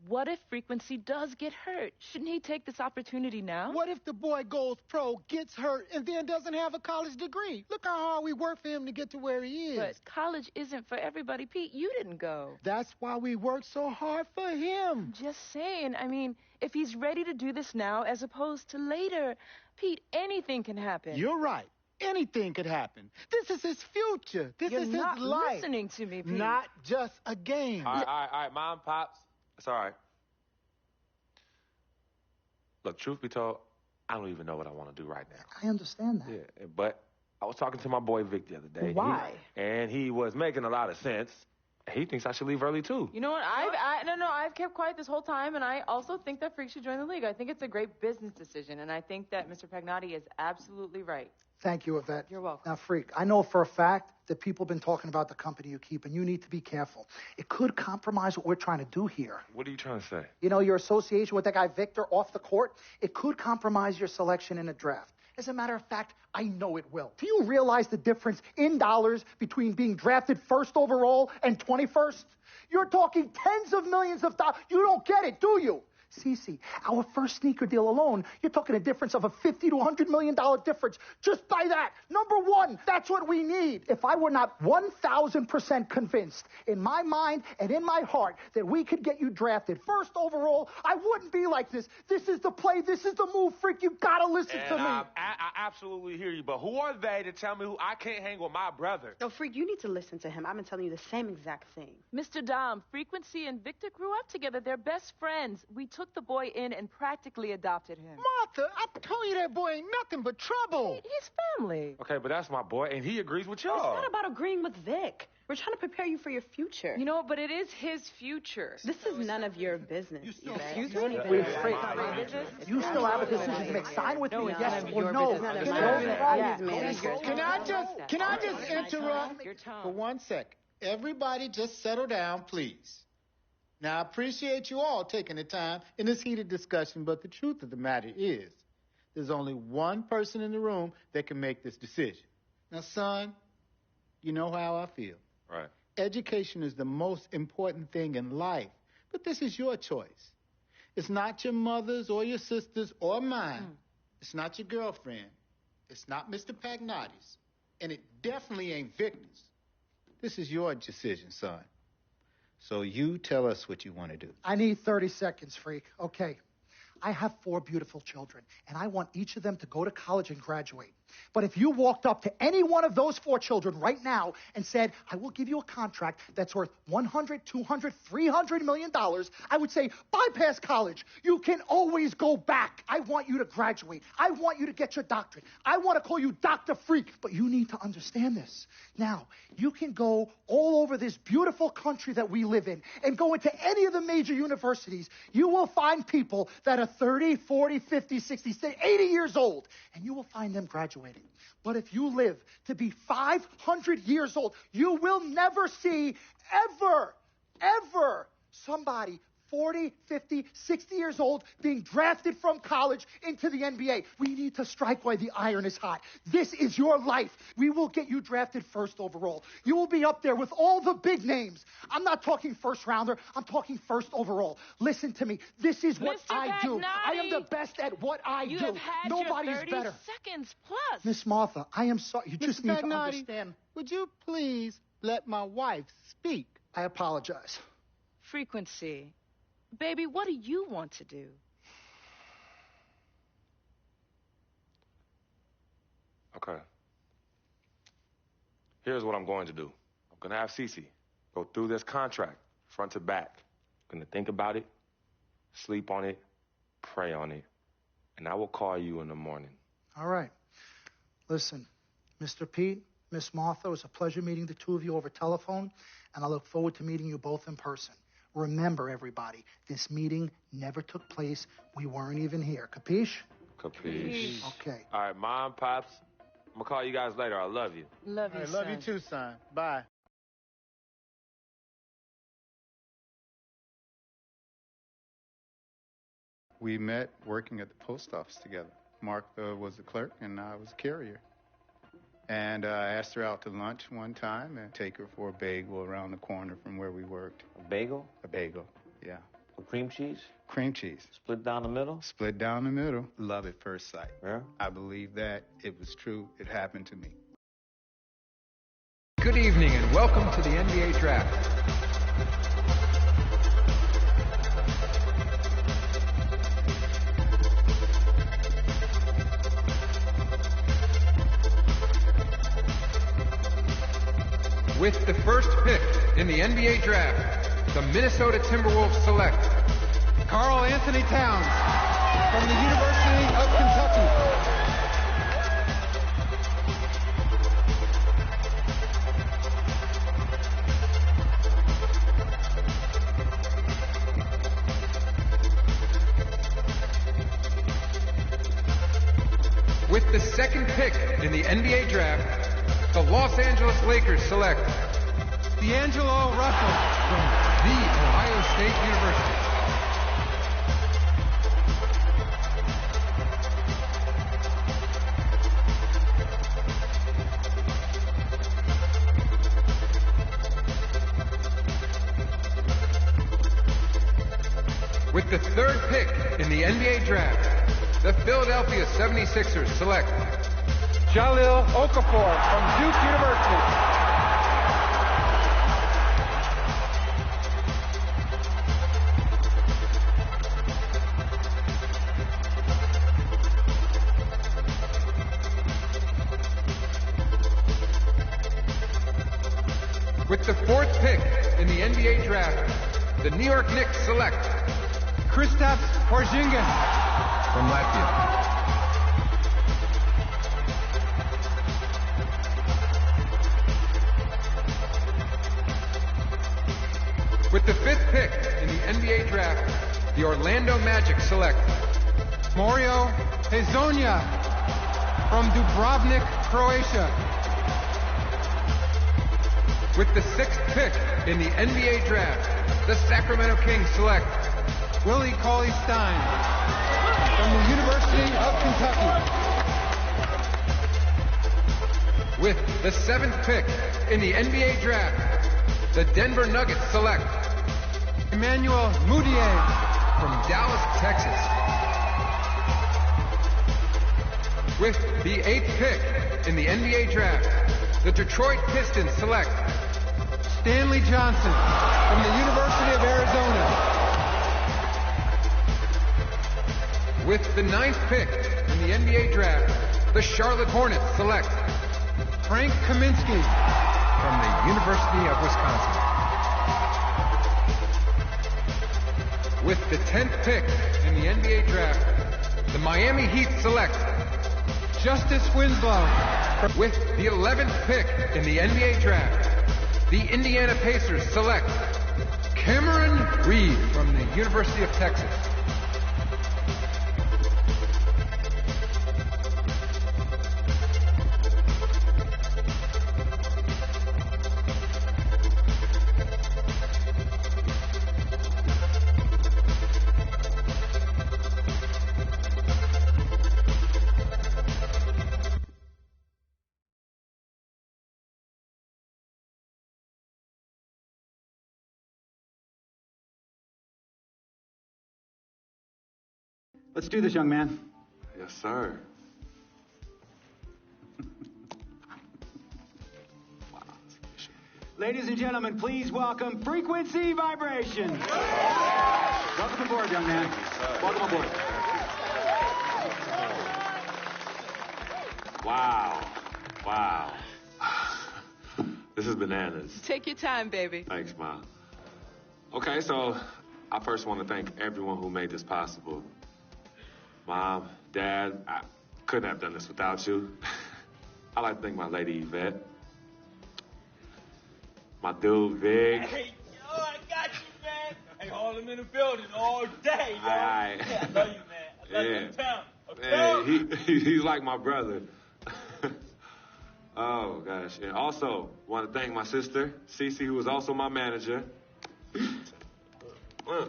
what if Frequency does get hurt? Shouldn't he take this opportunity now? What if the boy goes pro, gets hurt, and then doesn't have a college degree? Look how hard we work for him to get to where he is. But college isn't for everybody. Pete, you didn't go. That's why we work so hard for him. Just saying. I mean, if he's ready to do this now as opposed to later, Pete, anything can happen. You're right. Anything could happen. This is his future. This is his life. You're not listening to me, Pete. Not just a game. All right, Mom, Pops. It's all right. Look, truth be told, I don't even know what I want to do right now. I understand that. Yeah, but I was talking to my boy Vic the other day. Why? And he was making a lot of sense. He thinks I should leave early, too. You know what? I've kept quiet this whole time, and I also think that Freak should join the league. I think it's a great business decision, and I think that Mr. Pagnotti is absolutely right. Thank you, Yvette. You're welcome. Now, Freak, I know for a fact that people have been talking about the company you keep, and you need to be careful. It could compromise what we're trying to do here. What are you trying to say? You know, your association with that guy Victor off the court, it could compromise your selection in a draft. As a matter of fact, I know it will. Do you realize the difference in dollars between being drafted first overall and 21st? You're talking tens of millions of dollars. You don't get it, do you? Cece, our first sneaker deal alone, you're talking a difference of a $50 to $100 million difference just by that. Number one, that's what we need. If I were not 1,000% convinced in my mind and in my heart that we could get you drafted first overall, I wouldn't be like this. This is the play. This is the move, Freak. You gotta listen to me. I absolutely hear you, but who are they to tell me who I can't hang with my brother? No, Freak, you need to listen to him. I've been telling you the same exact thing. Mr. Dom, Frequency and Victor grew up together. They're best friends. We took the boy in and practically adopted him. Martha, I told you that boy ain't nothing but trouble. He's family. Okay, but that's my boy, and he agrees with y'all. It's not about agreeing with Vic. We're trying to prepare you for your future. You know, but it is his future. This is none of your business. Excuse me? Wait, Freak, you still have a decision to make. Sign with me, yes or no. Can I just interrupt for 1 second? Everybody just settle down, please. Now, I appreciate you all taking the time in this heated discussion, but the truth of the matter is there's only one person in the room that can make this decision. Now, son, you know how I feel. Right. Education is the most important thing in life, but this is your choice. It's not your mother's or your sister's or mine. It's not your girlfriend. It's not Mr. Pagnotti's. And it definitely ain't Victor's. This is your decision, son. So you tell us what you want to do. I need 30 seconds, Freak. Okay. I have 4 beautiful children, and I want each of them to go to college and graduate. But if you walked up to any one of those 4 children right now and said, I will give you a contract that's worth $100, $200, $300 million, I would say, bypass college. You can always go back. I want you to graduate. I want you to get your doctorate. I want to call you Dr. Freak, but you need to understand this. Now, you can go all over this beautiful country that we live in and go into any of the major universities. You will find people that are 30, 40, 50, 60, 80 years old, and you will find them graduating. But if you live to be 500 years old, you will never see ever somebody 40, 50, 60 years old being drafted from college into the NBA. We need to strike while the iron is hot. This is your life. We will get you drafted first overall. You will be up there with all the big names. I'm not talking first rounder. I'm talking first overall. Listen to me. This is what I do. I am the best at what I do. Have had Nobody's your 30 better. seconds plus. Miss Martha, I am sorry. You just need to understand. Would you please let my wife speak? I apologize. Frequency. Baby, what do you want to do? Okay. Here's what I'm going to do. I'm going to have Cece go through this contract front to back. I'm going to think about it, sleep on it, pray on it, and I will call you in the morning. All right. Listen, Mr. Pete, Miss Martha, it was a pleasure meeting the two of you over telephone, and I look forward to meeting you both in person. Remember, everybody, this meeting never took place. We weren't even here. Capiche? Capiche. Okay. All right, Mom, Pops, I'm going to call you guys later. I love you. Love you, I love you too, son. Bye. We met working at the post office together. Mark was the clerk, and I was a carrier. And I asked her out to lunch one time and take her for a bagel around the corner from where we worked. A bagel? A bagel, yeah. With cream cheese? Cream cheese. Split down the middle? Split down the middle. Love at first sight. Yeah? I believe that. It was true. It happened to me. Good evening and welcome to the NBA Draft. With the first pick in the NBA Draft, the Minnesota Timberwolves select Karl Anthony Towns from the University of Kentucky. With the second pick in the NBA Draft, the Los Angeles Lakers select D'Angelo Russell from The Ohio State University. With the third pick in the NBA Draft, the Philadelphia 76ers select Jahlil Okafor from Duke University. With the fourth pick in the NBA Draft, the New York Knicks select Kristaps Porzingis from Latvia. With the fifth pick in the NBA Draft, the Orlando Magic select Mario Hezonja from Dubrovnik, Croatia. With the sixth pick in the NBA Draft, the Sacramento Kings select Willie Cauley-Stein from the University of Kentucky. With the seventh pick in the NBA Draft, the Denver Nuggets select Emmanuel Mudiay from Dallas, Texas. With the eighth pick in the NBA Draft, the Detroit Pistons select Stanley Johnson from the University of Arizona. With the ninth pick in the NBA Draft, the Charlotte Hornets select Frank Kaminsky from the University of Wisconsin. With the 10th pick in the NBA Draft, the Miami Heat select Justice Winslow. With the 11th pick in the NBA Draft, the Indiana Pacers select Cameron Reed from the University of Texas. Let's do this, young man. Yes, sir. Ladies and gentlemen, please welcome Frequency Vibration. Welcome aboard, young man. Welcome aboard. Wow. Wow. This is bananas. Take your time, baby. Thanks, Mom. Okay, so I first want to thank everyone who made this possible. Mom, Dad, I couldn't have done this without you. I like to thank my lady Yvette, my dude Vig. Hey, yo, I got you, man. Hey, hold him in the building all day, yo. Aye. Yeah, I love you, man. I love you uptown. Man, he's like my brother. Oh, gosh. And also, want to thank my sister, Cece, who is also my manager.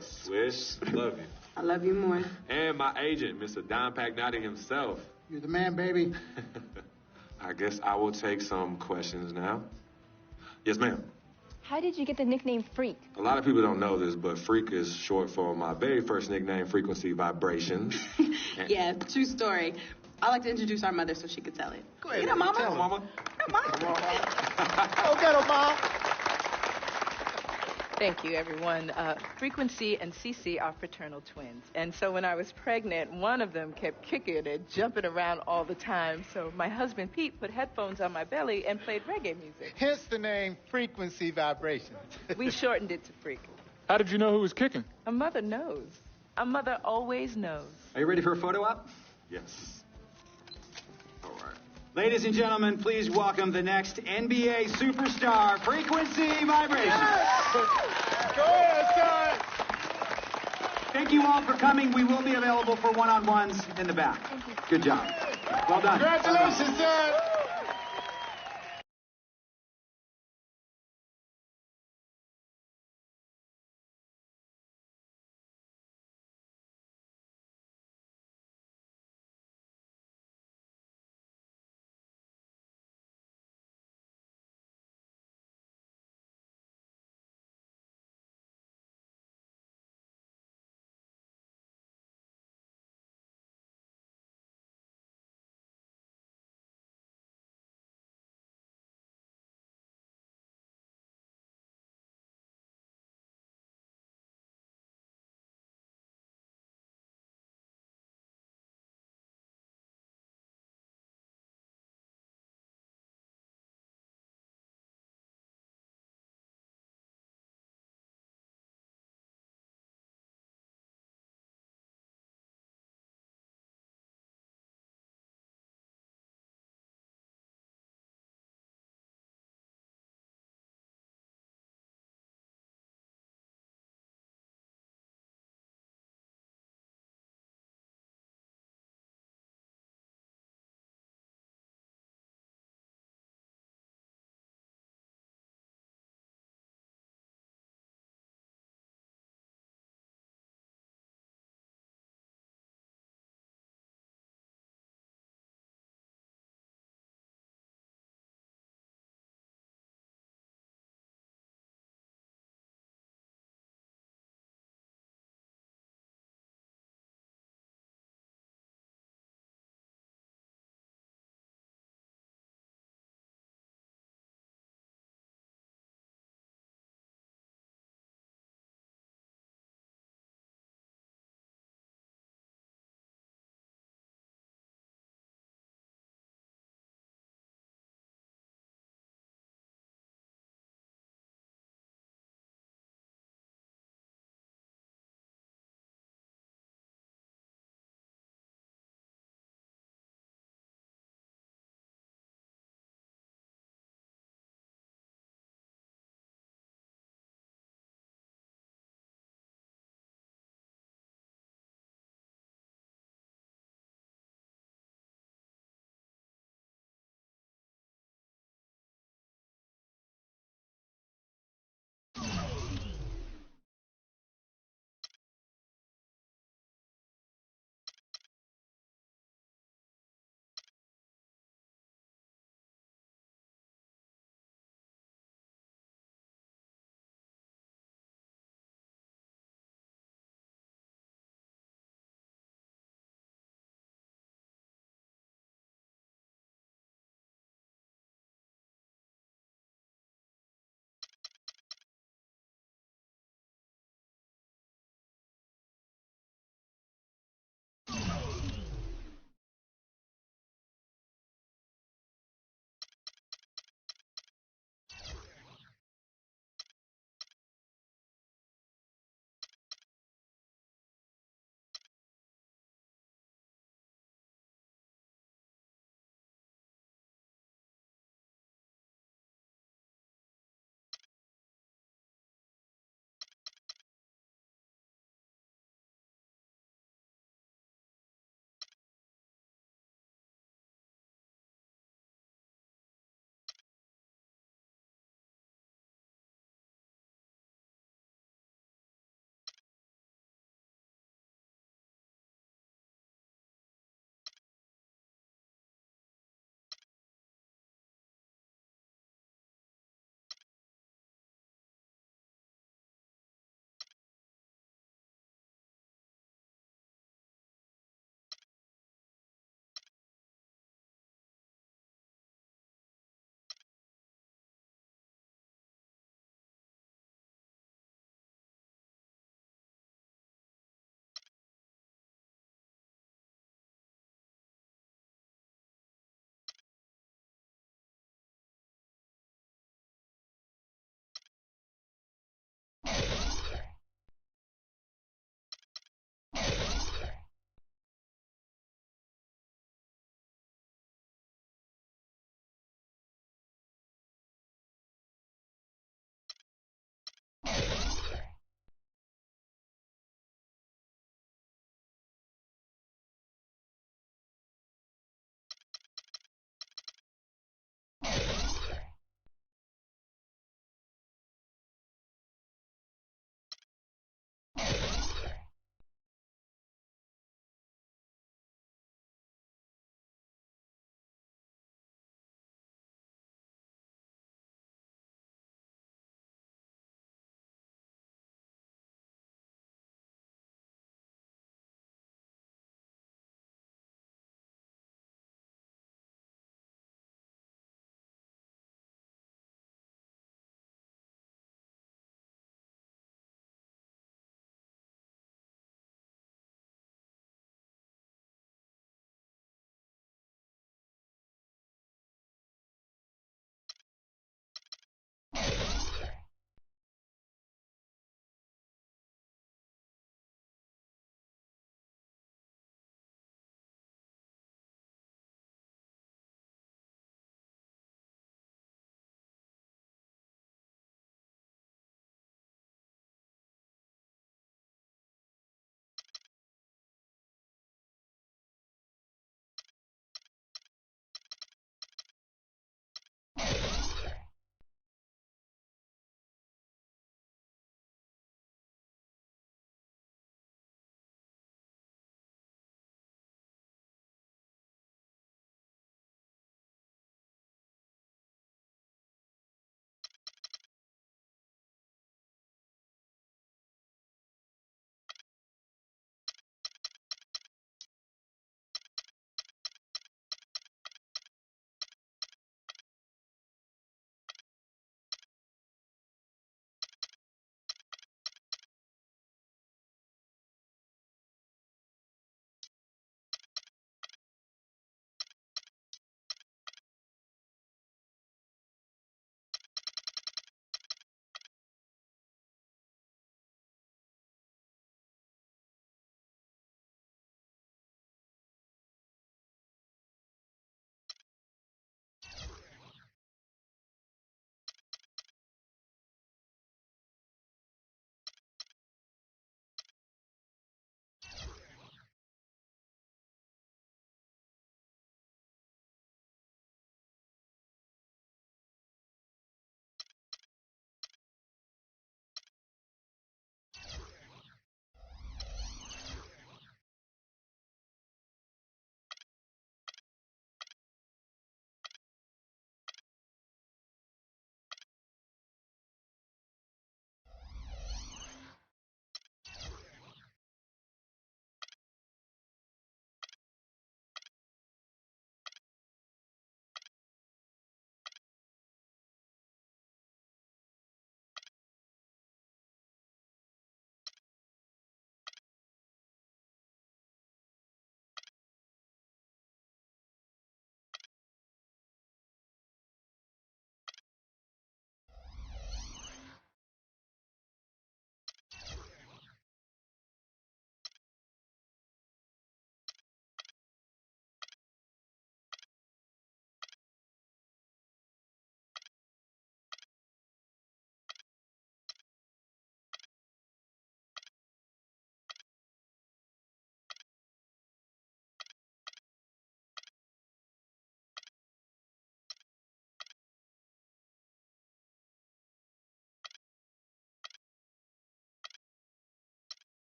Swish, love you. I love you more. And my agent, Mr. Don Pagnotti himself. You're the man, baby. I guess I will take some questions now. Yes, ma'am. How did you get the nickname Freak? A lot of people don't know this, but Freak is short for my very first nickname, Frequency Vibrations. Yeah, true story. I like to introduce our mother so she could tell it. Go ahead. You know, Mama. Tell her, Mama. Go get her, Mom. Thank you, everyone. Frequency and Cece are fraternal twins. And so when I was pregnant, one of them kept kicking and jumping around all the time. So my husband, Pete, put headphones on my belly and played reggae music. Hence the name Frequency Vibrations. We shortened it to Freak. How did you know who was kicking? A mother knows. A mother always knows. Are you ready for a photo op? Yes. All right. Ladies and gentlemen, please welcome the next NBA superstar, Frequency Vibrations. Go ahead, son. Thank you all for coming. We will be available for one-on-ones in the back. Good job. Well done. Congratulations, son.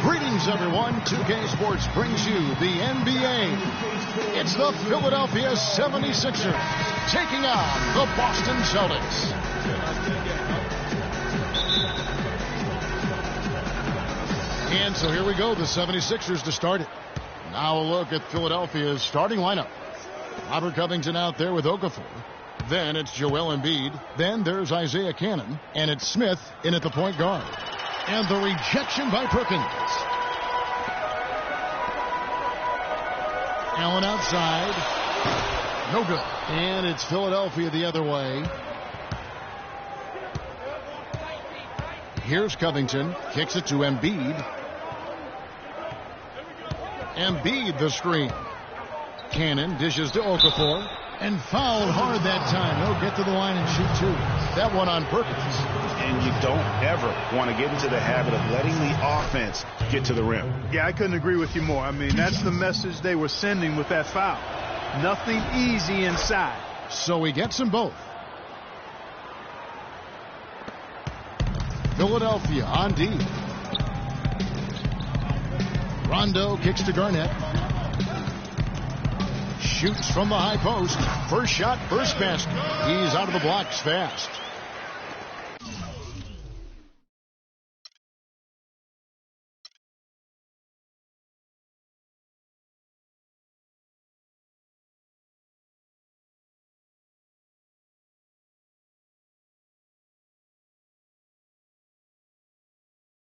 Greetings, everyone. 2K Sports brings you the NBA. It's the Philadelphia 76ers taking on the Boston Celtics. And so here we go, the 76ers to start it. Now a look at Philadelphia's starting lineup. Robert Covington out there with Okafor. Then it's Joel Embiid. Then there's Isaiah Cannon. And it's Smith in at the point guard. And the rejection by Perkins. Allen outside. No good. And it's Philadelphia the other way. Here's Covington. Kicks it to Embiid. Embiid the screen. Cannon dishes to Okafor. And fouled hard that time. No, get to the line and shoot two. That one on Perkins. And you don't ever want to get into the habit of letting the offense get to the rim. Yeah, I couldn't agree with you more. I mean, that's the message they were sending with that foul. Nothing easy inside. So he gets them both. Philadelphia on D. Rondo kicks to Garnett. Shoots from the high post. First shot, first basket. He's out of the blocks fast.